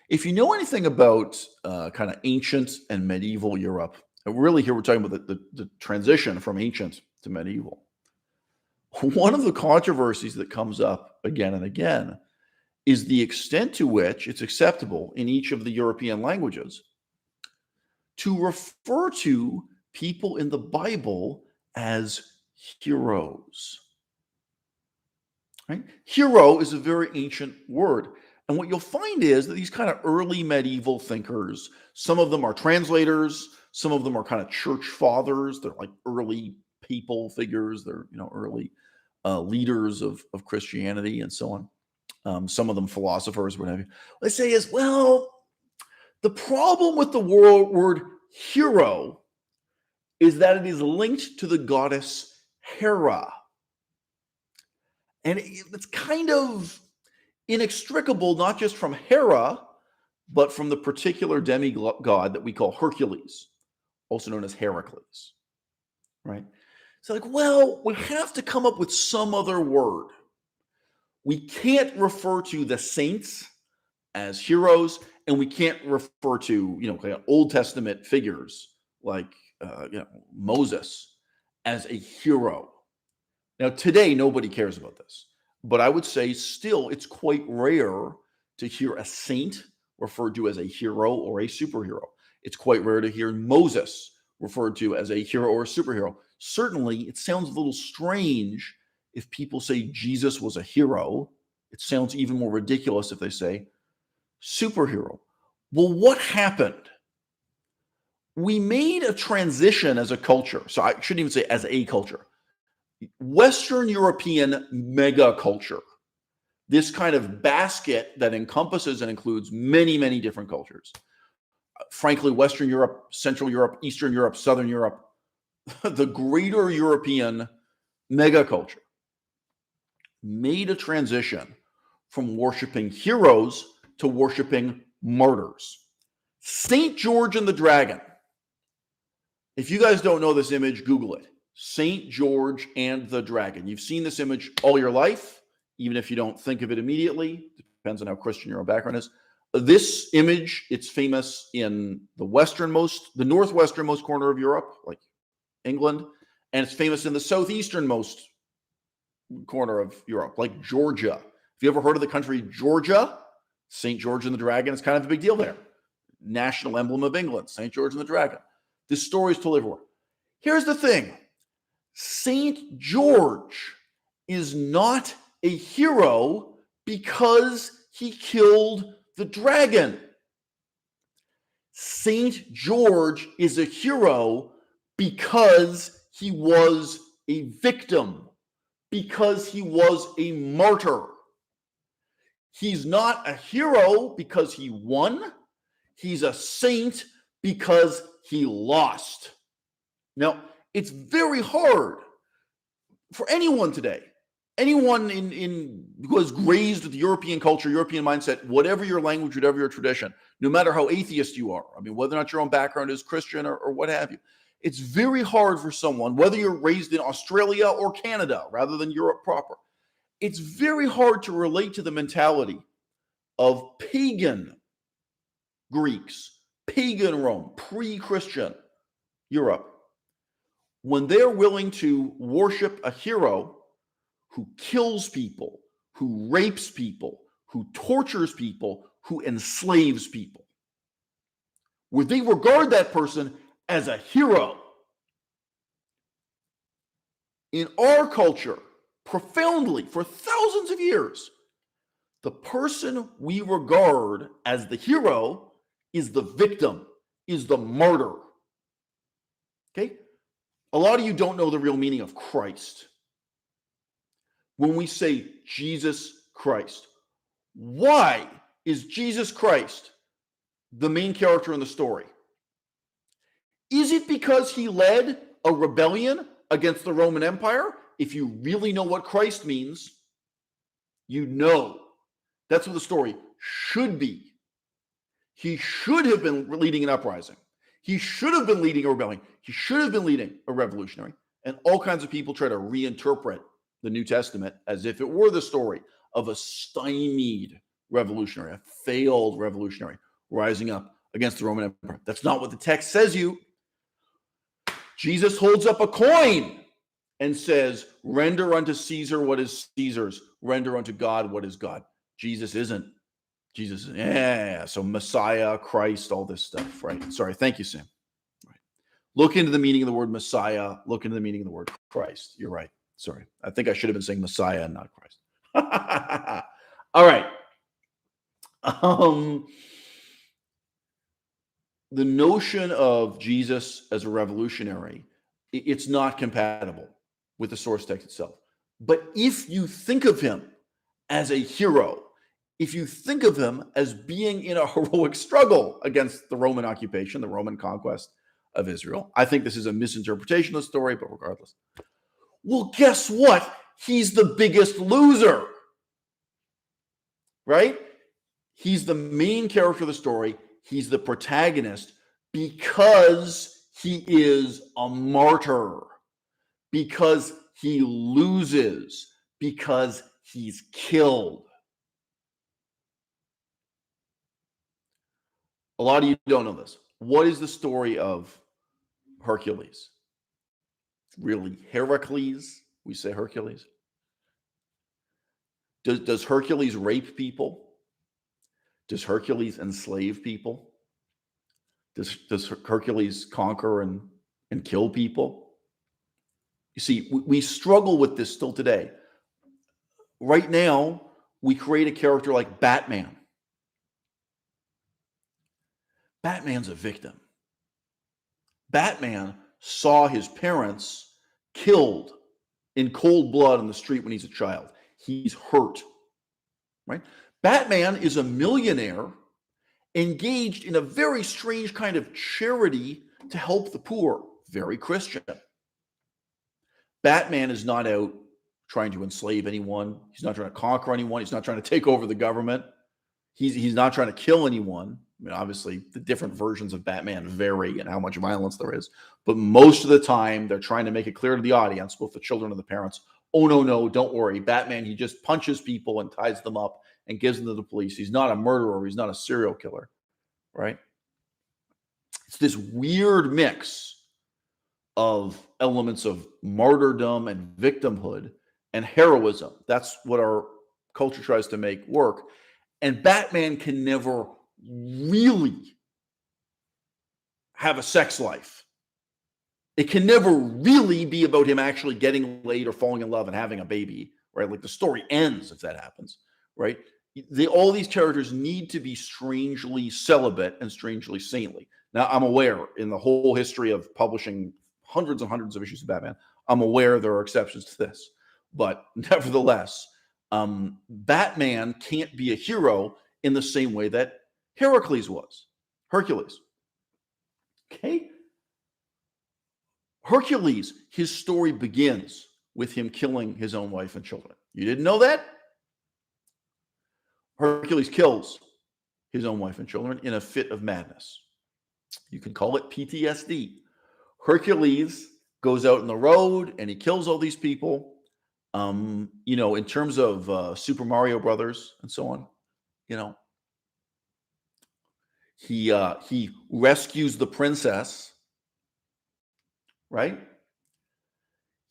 Speaker 1: If you know anything about kind of ancient and medieval Europe, and really here we're talking about the transition from ancient to medieval, one of the controversies that comes up again and again is the extent to which it's acceptable in each of the European languages to refer to people in the Bible as heroes. Right? Hero is a very ancient word. And what you'll find is that these kind of early medieval thinkers, some of them are translators, some of them are kind of church fathers. They're like early papal figures. They're early leaders of Christianity and so on. Some of them philosophers, whatever. What they say is, well, the problem with the word hero is that it is linked to the goddess Hera. And it's kind of inextricable, not just from Hera, but from the particular demigod that we call Hercules, also known as Heracles, right? So like, well, we have to come up with some other word. We can't refer to the saints as heroes, and we can't refer to, kind of Old Testament figures like, Moses as a hero. Now, today, nobody cares about this, but I would say still it's quite rare to hear a saint referred to as a hero or a superhero. It's quite rare to hear Moses referred to as a hero or a superhero. Certainly, it sounds a little strange if people say Jesus was a hero. It sounds even more ridiculous if they say superhero. Well, what happened? We made a transition as a culture. So I shouldn't even say as a culture. Western European mega culture, this kind of basket that encompasses and includes many, many different cultures. Frankly, Western Europe, Central Europe, Eastern Europe, Southern Europe, the greater European mega culture made a transition from worshiping heroes to worshiping martyrs. St. George and the Dragon. If you guys don't know this image, Google it. St. George and the Dragon. You've seen this image all your life, even if you don't think of it immediately. Depends on how Christian your background is. This image, it's famous in the northwesternmost corner of Europe, like England, and it's famous in the southeasternmost corner of Europe, like Georgia. Have you ever heard of the country Georgia? St. George and the Dragon is kind of a big deal there. National emblem of England, St. George and the Dragon. This story is told everywhere. Here's the thing. St. George is not a hero because he killed the dragon. St. George is a hero because he was a victim, because he was a martyr. He's not a hero because he won. He's a saint because he lost. Now, It's very hard for anyone today, anyone who was raised with European culture, European mindset, whatever your language, whatever your tradition, no matter how atheist you are, I mean, whether or not your own background is Christian or what have you, it's very hard for someone, whether you're raised in Australia or Canada rather than Europe proper, it's very hard to relate to the mentality of pagan Greeks, pagan Rome, pre-Christian Europe, when they're willing to worship a hero who kills people, who rapes people, who tortures people, who enslaves people, where they regard that person as a hero. In our culture, profoundly, for thousands of years, the person we regard as the hero is the victim, is the martyr. Okay? A lot of you don't know the real meaning of Christ. When we say Jesus Christ, why is Jesus Christ the main character in the story? Is it because he led a rebellion against the Roman Empire? If you really know what Christ means, you know that's what the story should be. He should have been leading an uprising. He should have been leading a rebellion. He should have been leading a revolutionary. And all kinds of people try to reinterpret the New Testament as if it were the story of a stymied revolutionary, a failed revolutionary rising up against the Roman Empire. That's not what the text says. Jesus holds up a coin and says, render unto Caesar what is Caesar's, render unto God what is God. Jesus isn't. So Messiah, Christ, all this stuff, right? Sorry, thank you, Sam. Right. Look into the meaning of the word Messiah. Look into the meaning of the word Christ. You're right. Sorry. I think I should have been saying Messiah and not Christ. All right. The notion of Jesus as a revolutionary, it's not compatible with the source text itself. But if you think of him as a hero, if you think of him as being in a heroic struggle against the Roman occupation, the Roman conquest of Israel, I think this is a misinterpretation of the story, but regardless. Well, guess what? He's the biggest loser, right? He's the main character of the story. He's the protagonist because he is a martyr, because he loses, because he's killed. A lot of you don't know this. What is the story of Hercules? Really, Heracles? We say Hercules. Does Hercules rape people? Does Hercules enslave people? Does Hercules conquer and kill people? You see, we struggle with this still today. Right now, we create a character like Batman. Batman's a victim. Batman saw his parents killed in cold blood on the street when he's a child. He's hurt, right? Batman is a millionaire engaged in a very strange kind of charity to help the poor. Very Christian. Batman is not out trying to enslave anyone. He's not trying to conquer anyone. He's not trying to take over the government. He's not trying to kill anyone. I mean, obviously, the different versions of Batman vary in how much violence there is. But most of the time, they're trying to make it clear to the audience, both the children and the parents, oh, no, don't worry. Batman, he just punches people and ties them up and gives them to the police. He's not a murderer. He's not a serial killer, right? It's this weird mix of elements of martyrdom and victimhood and heroism. That's what our culture tries to make work. And Batman can never really have a sex life. It can never really be about him actually getting laid or falling in love and having a baby, right? Like the story ends if that happens, right? All these characters need to be strangely celibate and strangely saintly. Now, I'm aware in the whole history of publishing hundreds and hundreds of issues of Batman, I'm aware there are exceptions to this. But nevertheless, Batman can't be a hero in the same way that Hercules was. Okay? Hercules, his story begins with him killing his own wife and children. You didn't know that? Hercules kills his own wife and children in a fit of madness. You can call it PTSD. Hercules goes out in the road and he kills all these people. In terms of Super Mario Brothers and so on, he rescues the princess, right?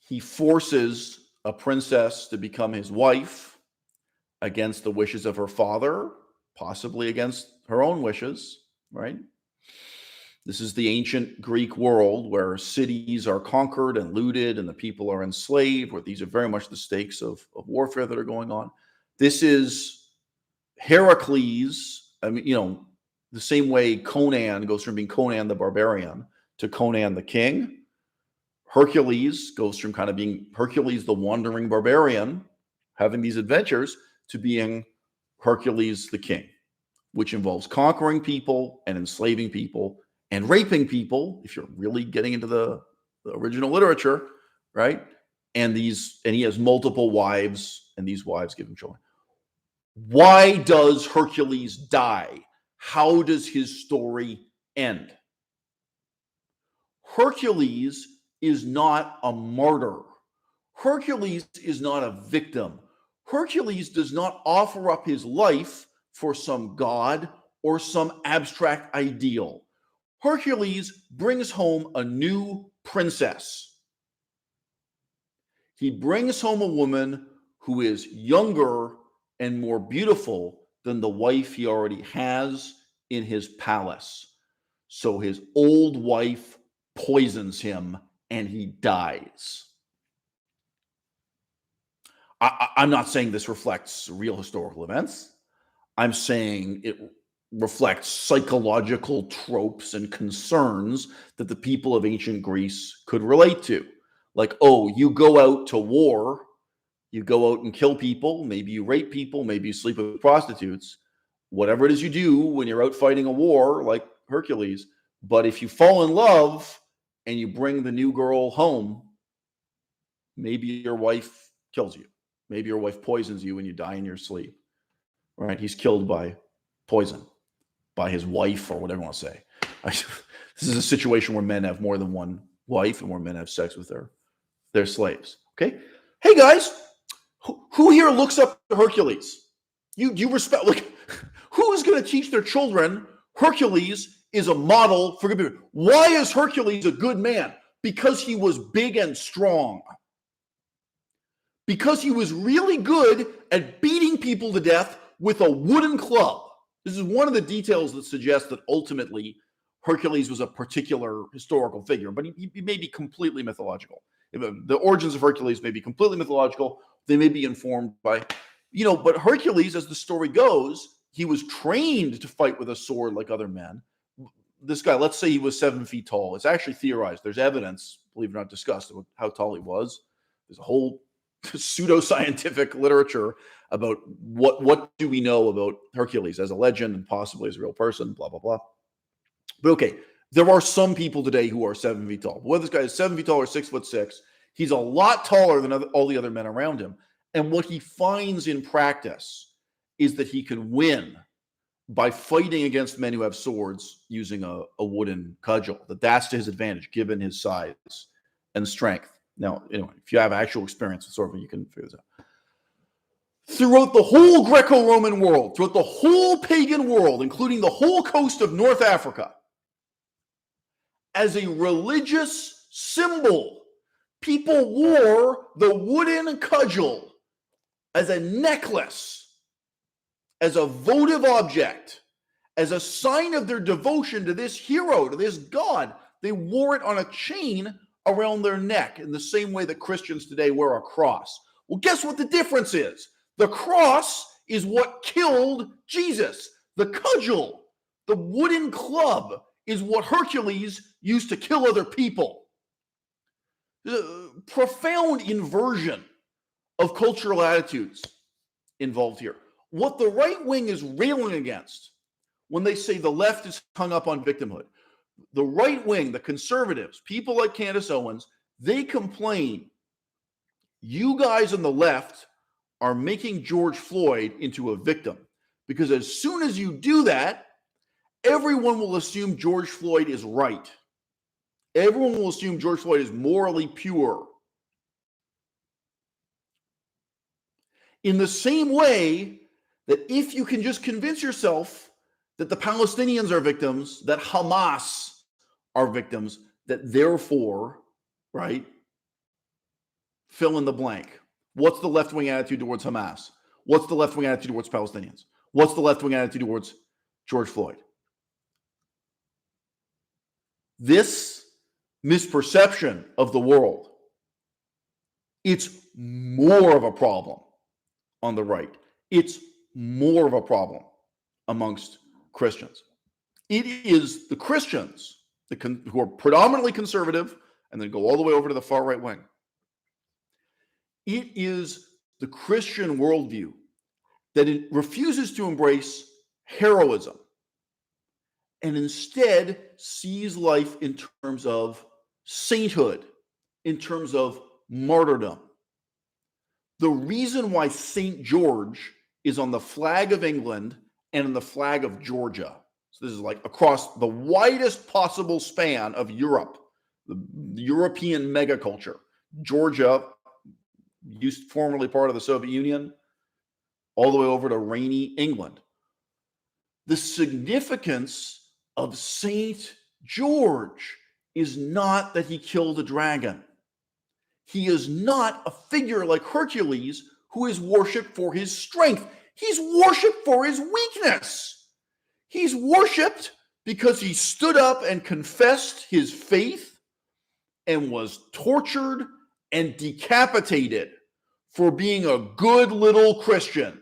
Speaker 1: He forces a princess to become his wife against the wishes of her father, possibly against her own wishes, right? This is the ancient Greek world where cities are conquered and looted and the people are enslaved, where these are very much the stakes of warfare that are going on. This is Heracles. I mean, the same way Conan goes from being Conan the barbarian to Conan the king. Hercules goes from kind of being Hercules the wandering barbarian, having these adventures, to being Hercules the king, which involves conquering people and enslaving people and raping people, if you're really getting into the original literature, right? And he has multiple wives, and these wives give him children. Why does Hercules die? How does his story end? Hercules is not a martyr. Hercules is not a victim. Hercules does not offer up his life for some god or some abstract ideal. Hercules brings home a new princess. He brings home a woman who is younger and more beautiful than the wife he already has in his palace. So his old wife poisons him and he dies. I'm not saying this reflects real historical events. I'm saying it reflects psychological tropes and concerns that the people of ancient Greece could relate to. Like, oh, you go out to war, you go out and kill people, maybe you rape people, maybe you sleep with prostitutes, whatever it is you do when you're out fighting a war like Hercules. But if you fall in love and you bring the new girl home, maybe your wife kills you. Maybe your wife poisons you and you die in your sleep, right? He's killed by poison, by his wife or whatever you want to say. This is a situation where men have more than one wife and where men have sex with their slaves, okay? Hey, guys, who here looks up to Hercules? You respect, like, who's going to teach their children Hercules is a model for good people? Why is Hercules a good man? Because he was big and strong. Because he was really good at beating people to death with a wooden club. This is one of the details that suggests that ultimately Hercules was a particular historical figure, but he may be completely mythological. The origins of Hercules may be completely mythological. They may be informed by, but Hercules, as the story goes, he was trained to fight with a sword like other men. This guy, let's say he was 7 feet tall. It's actually theorized. There's evidence, believe it or not, discussed about how tall he was. There's a whole pseudoscientific literature about what do we know about Hercules as a legend and possibly as a real person, blah, blah, blah. But okay, there are some people today who are 7 feet tall. Whether this guy is 7 feet tall or 6'6", he's a lot taller than all the other men around him. And what he finds in practice is that he can win by fighting against men who have swords using a wooden cudgel. That's to his advantage, given his size and strength. Now, if you have actual experience with sword, you can figure this out. Throughout the whole Greco-Roman world, throughout the whole pagan world, including the whole coast of North Africa, as a religious symbol, people wore the wooden cudgel as a necklace, as a votive object, as a sign of their devotion to this hero, to this god. They wore it on a chain around their neck in the same way that Christians today wear a cross. Well, guess what the difference is? The cross is what killed Jesus. The cudgel, the wooden club, is what Hercules used to kill other people. Profound inversion of cultural attitudes involved here. What the right wing is railing against when they say the left is hung up on victimhood. the right wing, the conservatives, people like Candace Owens, they complain, you guys on the left are making George Floyd into a victim. Because as soon as you do that, everyone will assume George Floyd is right. Everyone will assume George Floyd is morally pure. In the same way that if you can just convince yourself that the Palestinians are victims, that Hamas are victims, that therefore, right, fill in the blank. What's the left-wing attitude towards Hamas? What's the left-wing attitude towards Palestinians? What's the left-wing attitude towards George Floyd? This misperception of the world, it's more of a problem on the right. It's more of a problem amongst Christians. It is the Christians who are predominantly conservative and then go all the way over to the far right wing. It is the Christian worldview that it refuses to embrace heroism and instead sees life in terms of sainthood, in terms of martyrdom. The reason why St. George is on the flag of England and on the flag of Georgia, so this is like across the widest possible span of Europe, the European megaculture. Georgia, used formerly part of the Soviet Union, all the way over to rainy England. The significance of St. George is not that he killed a dragon. He is not a figure like Hercules who is worshipped for his strength. He's worshipped for his weakness. He's worshipped because he stood up and confessed his faith and was tortured and decapitated for being a good little Christian,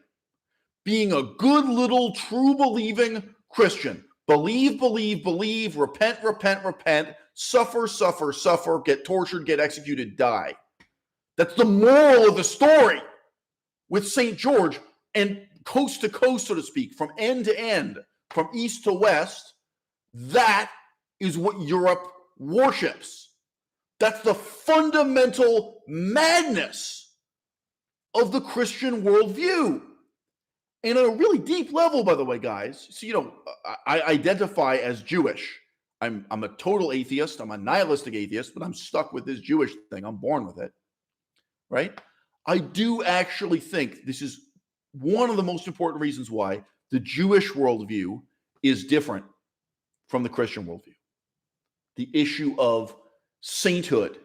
Speaker 1: being a good little true believing Christian. Believe, believe, believe, repent, repent, repent, suffer, suffer, suffer, get tortured, get executed, die. That's the moral of the story with St. George, and coast to coast, so to speak, from end to end, from east to west. That is what Europe worships. That's the fundamental madness of the Christian worldview. And on a really deep level, by the way, guys, so, I identify as Jewish. I'm a total atheist. I'm a nihilistic atheist, but I'm stuck with this Jewish thing. I'm born with it, right? I do actually think this is one of the most important reasons why the Jewish worldview is different from the Christian worldview. The issue of sainthood,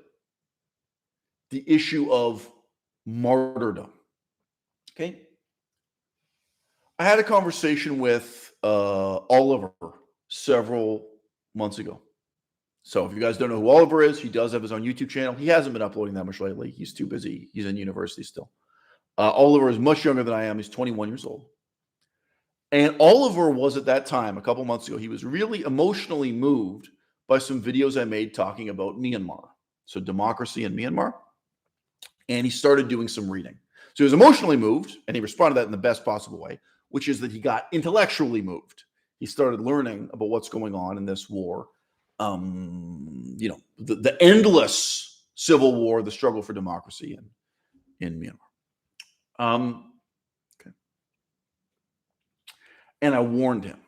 Speaker 1: the issue of martyrdom. Okay? I had a conversation with Oliver several months ago. So if you guys don't know who Oliver is, he does have his own YouTube channel. He hasn't been uploading that much lately. He's too busy. He's in university still. Oliver is much younger than I am. He's 21 years old. And Oliver was at that time, a couple months ago, he was really emotionally moved by some videos I made talking about Myanmar. So democracy in Myanmar. And he started doing some reading. So he was emotionally moved, and he responded to that in the best possible way, which is that he got intellectually moved. He started learning about what's going on in this war. The endless civil war, the struggle for democracy in Myanmar. Okay. And I warned him.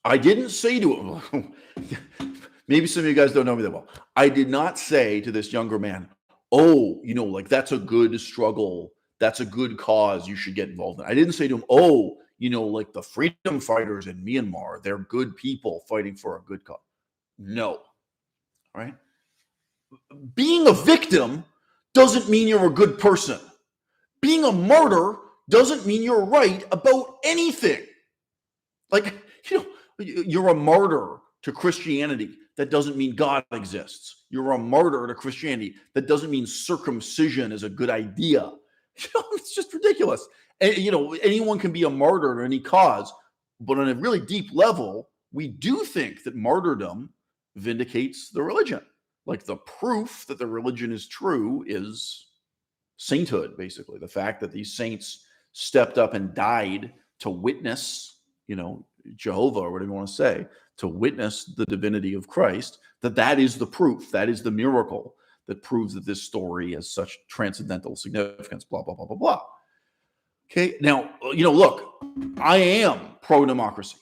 Speaker 1: I didn't say to him, maybe some of you guys don't know me that well. I did not say to this younger man, oh, that's a good struggle. That's a good cause you should get involved in. I didn't say to him, oh, like the freedom fighters in Myanmar, they're good people fighting for a good cause. No. All right. Being a victim doesn't mean you're a good person. Being a martyr doesn't mean you're right about anything. Like, you're a martyr to Christianity. That doesn't mean God exists. You're a martyr to Christianity. That doesn't mean circumcision is a good idea. It's just ridiculous. And, anyone can be a martyr to any cause, but on a really deep level, we do think that martyrdom vindicates the religion. Like, the proof that the religion is true is sainthood, basically. The fact that these saints stepped up and died to witness, Jehovah or whatever you want to say, to witness the divinity of Christ, that is the proof, that is the miracle that proves that this story has such transcendental significance, blah, blah, blah, blah, blah. Okay, now, look, I am pro-democracy.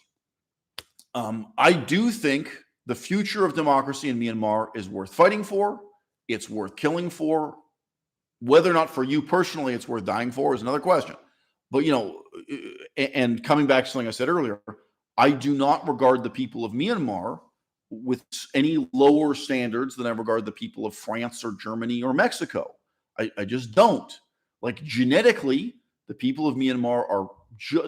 Speaker 1: I do think the future of democracy in Myanmar is worth fighting for. It's worth killing for. Whether or not for you personally it's worth dying for is another question. But, and coming back to something I said earlier, I do not regard the people of Myanmar with any lower standards than I regard the people of France or Germany or Mexico. I just don't. Like, genetically, the people of Myanmar are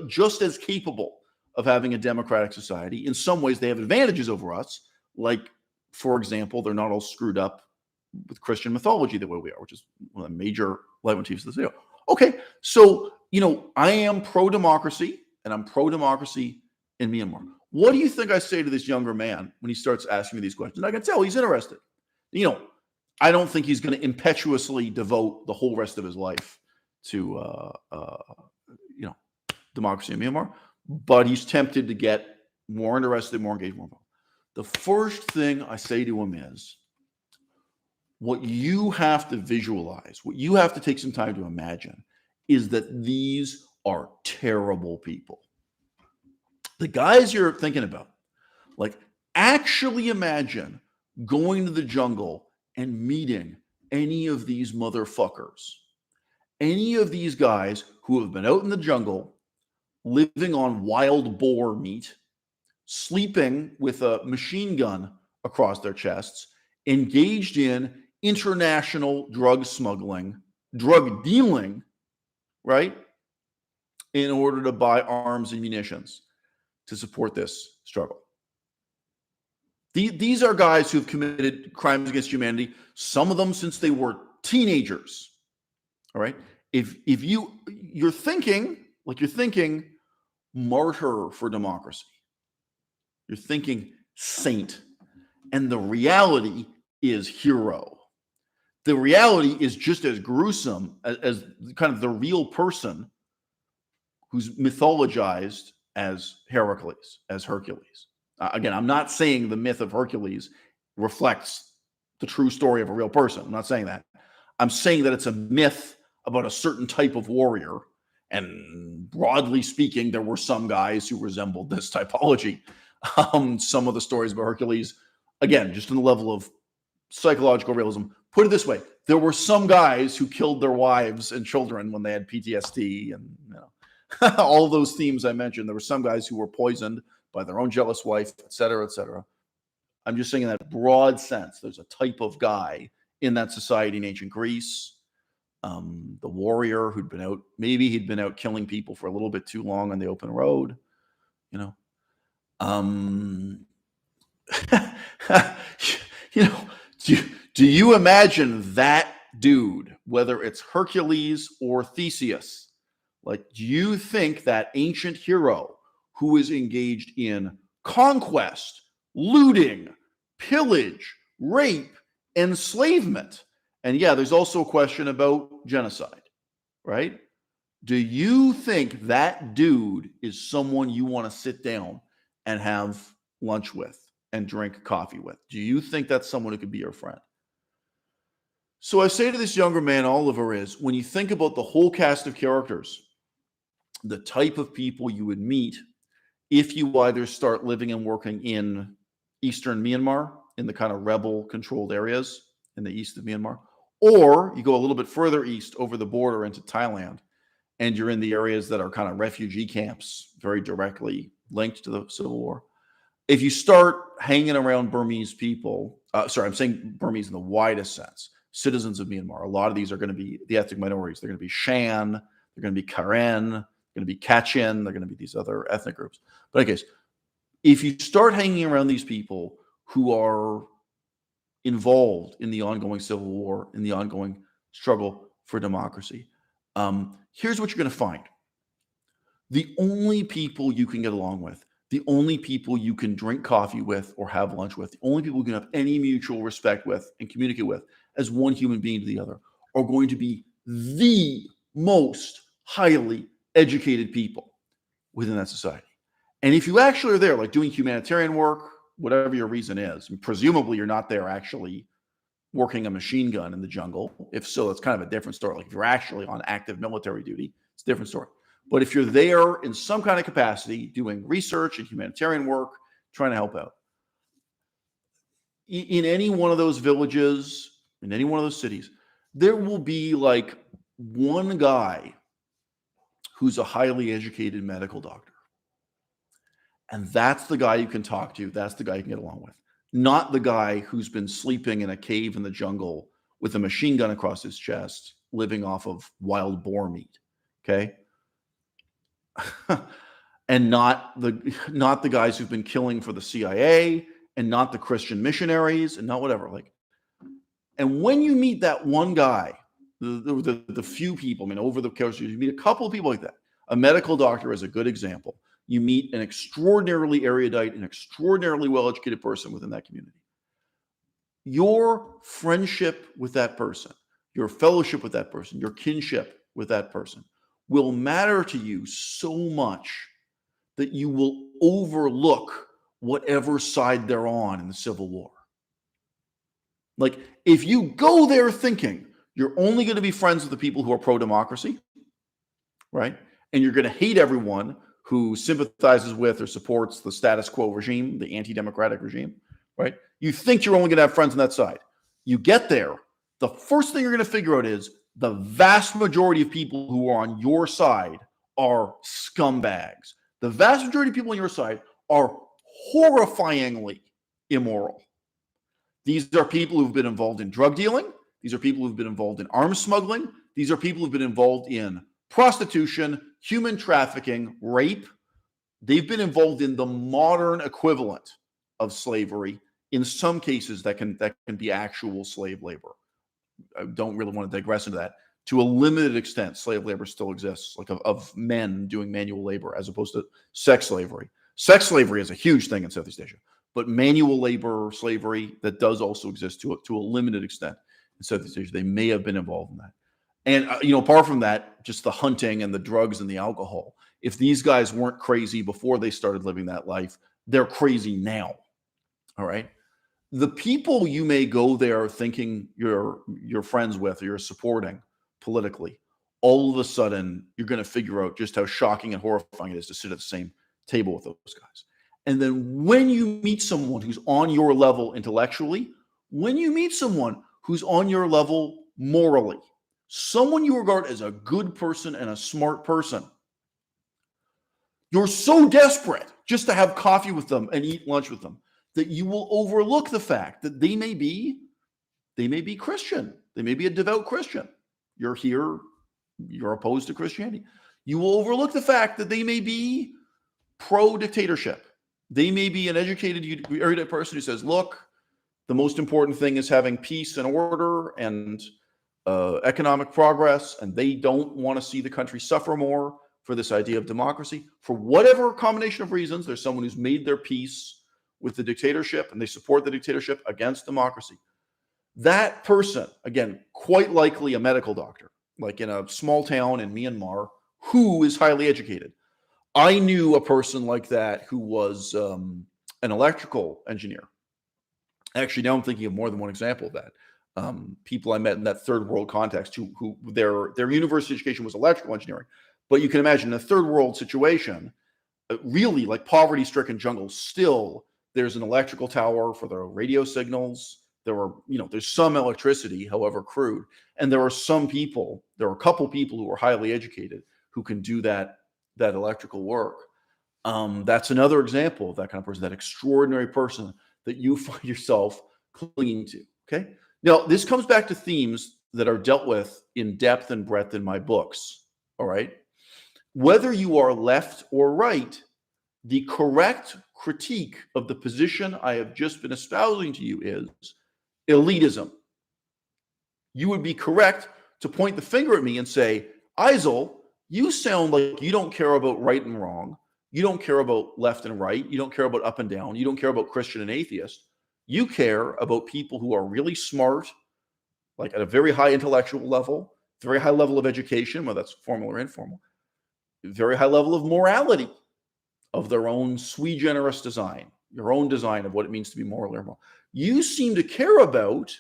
Speaker 1: just as capable of having a democratic society. In some ways, they have advantages over us. Like, for example, they're not all screwed up with Christian mythology the way we are, which is one of the major leitmotifs of this video. Okay, so, I am pro-democracy, and I'm pro-democracy in Myanmar. What do you think I say to this younger man when he starts asking me these questions? I can tell he's interested. I don't think he's going to impetuously devote the whole rest of his life to, democracy in Myanmar, but he's tempted to get more interested, more engaged, more involved. The first thing I say to him is, what you have to visualize, what you have to take some time to imagine, is that these are terrible people. The guys you're thinking about, like, actually imagine going to the jungle and meeting any of these motherfuckers, any of these guys who have been out in the jungle, living on wild boar meat, sleeping with a machine gun across their chests, engaged in international drug smuggling, drug dealing, right, in order to buy arms and munitions to support this struggle. These are guys who've committed crimes against humanity, some of them since they were teenagers. All right. If you're thinking martyr for democracy, you're thinking saint, and the reality is hero. The reality is just as gruesome as kind of the real person who's mythologized as Heracles, as Hercules. Again, I'm not saying the myth of Hercules reflects the true story of a real person. I'm not saying that. I'm saying that it's a myth about a certain type of warrior. And broadly speaking, there were some guys who resembled this typology. Some of the stories about Hercules, again, just on the level of psychological realism. Put it this way: there were some guys who killed their wives and children when they had PTSD, and all those themes I mentioned. There were some guys who were poisoned by their own jealous wife, et cetera, et cetera. I'm just saying in that broad sense, there's a type of guy in that society in ancient Greece. The warrior who'd been out, maybe he'd been out killing people for a little bit too long on the open road, do you imagine that dude, whether it's Hercules or Theseus? Like, do you think that ancient hero who is engaged in conquest, looting, pillage, rape, enslavement, and yeah, there's also a question about genocide, right? Do you think that dude is someone you want to sit down and have lunch with and drink coffee with? Do you think that's someone who could be your friend? So I say to this younger man, Oliver, is when you think about the whole cast of characters, the type of people you would meet if you either start living and working in eastern Myanmar, in the kind of rebel-controlled areas in the east of Myanmar, or you go a little bit further east over the border into Thailand, and you're in the areas that are kind of refugee camps, very directly linked to the Civil War. If you start hanging around Burmese people, I'm saying Burmese in the widest sense, citizens of Myanmar, a lot of these are going to be the ethnic minorities. They're going to be Shan, they're going to be Karen, they're going to be Kachin, they're going to be these other ethnic groups. But anyways, if you start hanging around these people who are involved in the ongoing civil war, in the ongoing struggle for democracy, here's what you're going to find. The only people you can get along with, the only people you can drink coffee with or have lunch with, the only people you can have any mutual respect with and communicate with as one human being to the other are going to be the most highly educated people within that society. And if you actually are there, like doing humanitarian work, whatever your reason is, and presumably you're not there actually working a machine gun in the jungle. If so, it's kind of a different story. Like if you're actually on active military duty, it's a different story. But if you're there in some kind of capacity, doing research and humanitarian work, trying to help out, in any one of those villages, in any one of those cities, there will be like one guy who's a highly educated medical doctor. And that's the guy you can talk to. That's the guy you can get along with. Not the guy who's been sleeping in a cave in the jungle with a machine gun across his chest, living off of wild boar meat. Okay. And not the guys who've been killing for the CIA, and not the Christian missionaries, and not whatever. Like, and when you meet that one guy, the few people, I mean, over the course, you meet a couple of people like that. A medical doctor is a good example. You meet an extraordinarily erudite, an extraordinarily well-educated person within that community. Your friendship with that person, your fellowship with that person, your kinship with that person will matter to you so much that you will overlook whatever side they're on in the Civil War. Like, if you go there thinking you're only going to be friends with the people who are pro-democracy, right? And you're going to hate everyone who sympathizes with or supports the status quo regime, the anti-democratic regime, right? You think you're only going to have friends on that side. You get there, the first thing you're going to figure out is the vast majority of people who are on your side are scumbags. The vast majority of people on your side are horrifyingly immoral. These are people who've been involved in drug dealing. These are people who've been involved in arms smuggling. These are people who've been involved in prostitution, human trafficking, rape. They've been involved in the modern equivalent of slavery. In some cases, that can be actual slave labor. I don't really want to digress into that. To a limited extent, slave labor still exists, like of men doing manual labor, as opposed to sex slavery. Sex slavery is a huge thing in Southeast Asia, but manual labor slavery, that does also exist to a limited extent in Southeast Asia. They may have been involved in that. And apart from that, just the hunting and the drugs and the alcohol. If these guys weren't crazy before they started living that life, they're crazy now. All right. The people you may go there thinking you're friends with or you're supporting politically, all of a sudden you're going to figure out just how shocking and horrifying it is to sit at the same table with those guys. And then when you meet someone who's on your level intellectually, when you meet someone who's on your level morally, someone you regard as a good person and a smart person, you're so desperate just to have coffee with them and eat lunch with them that you will overlook the fact that they may be Christian. They may be a devout Christian. You're here, you're opposed to Christianity. You will overlook the fact that they may be pro-dictatorship. They may be an educated, erudite person who says, look, the most important thing is having peace and order and economic progress, and they don't want to see the country suffer more for this idea of democracy. For whatever combination of reasons, there's someone who's made their peace with the dictatorship and they support the dictatorship against democracy. That person, again, quite likely a medical doctor, like in a small town in Myanmar, who is highly educated. I knew a person like that who was an electrical engineer. Actually, now I'm thinking of more than one example of that. People I met in that third world context who their university education was electrical engineering. But you can imagine in a third world situation, really like poverty-stricken jungle, still there's an electrical tower for the radio signals. There's some electricity, however crude. And there are a couple people who are highly educated who can do that electrical work. That's another example of that kind of person, that extraordinary person that you find yourself clinging to. Okay. Now, this comes back to themes that are dealt with in depth and breadth in my books. All right. Whether you are left or right, the correct critique of the position I have just been espousing to you is elitism. You would be correct to point the finger at me and say, Eisel, you sound like you don't care about right and wrong. You don't care about left and right. You don't care about up and down. You don't care about Christian and atheist. You care about people who are really smart, like at a very high intellectual level, very high level of education, whether that's formal or informal, very high level of morality. of their own sui generis design, your own design of what it means to be moral or immoral. You seem to care about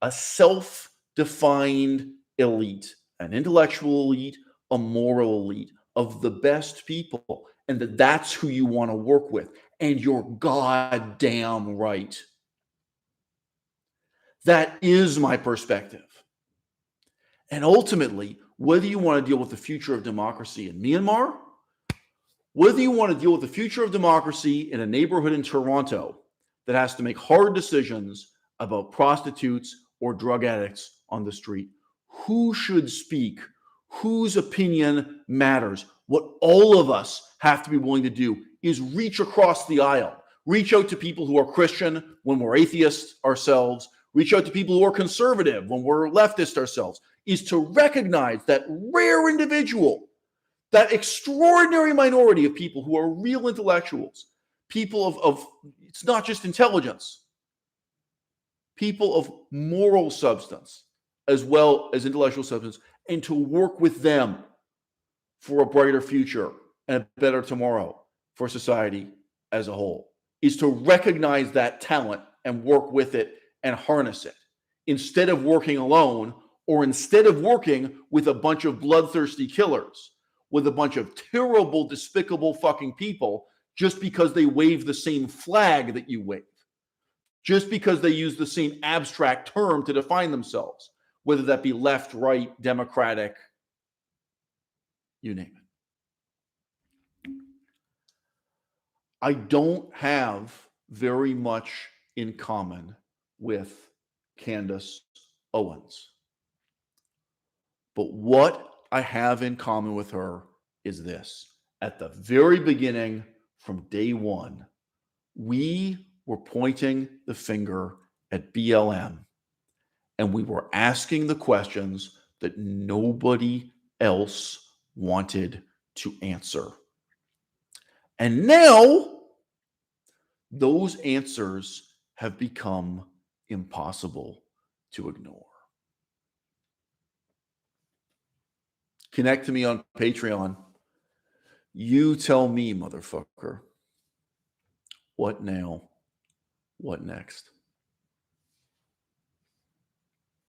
Speaker 1: a self-defined elite, an intellectual elite, a moral elite of the best people, and that's who you want to work with. And you're goddamn right. That is my perspective. And ultimately, whether you want to deal with the future of democracy in Myanmar, whether you want to deal with the future of democracy in a neighborhood in Toronto that has to make hard decisions about prostitutes or drug addicts on the street, who should speak, whose opinion matters. What all of us have to be willing to do is reach across the aisle, reach out to people who are Christian when we're atheists ourselves, reach out to people who are conservative when we're leftist ourselves, is to recognize that rare individual, that extraordinary minority of people who are real intellectuals, people of it's not just intelligence, people of moral substance as well as intellectual substance, and to work with them for a brighter future and a better tomorrow for society as a whole, is to recognize that talent and work with it and harness it instead of working alone, or instead of working with a bunch of bloodthirsty killers, with a bunch of terrible, despicable fucking people just because they wave the same flag that you wave, just because they use the same abstract term to define themselves, whether that be left, right, democratic, you name it. I don't have very much in common with Candace Owens. But what I have in common with her is this. At the very beginning, from day one, we were pointing the finger at BLM, and we were asking the questions that nobody else wanted to answer. And now those answers have become impossible to ignore. Connect to me on Patreon. You tell me, motherfucker. What now? What next?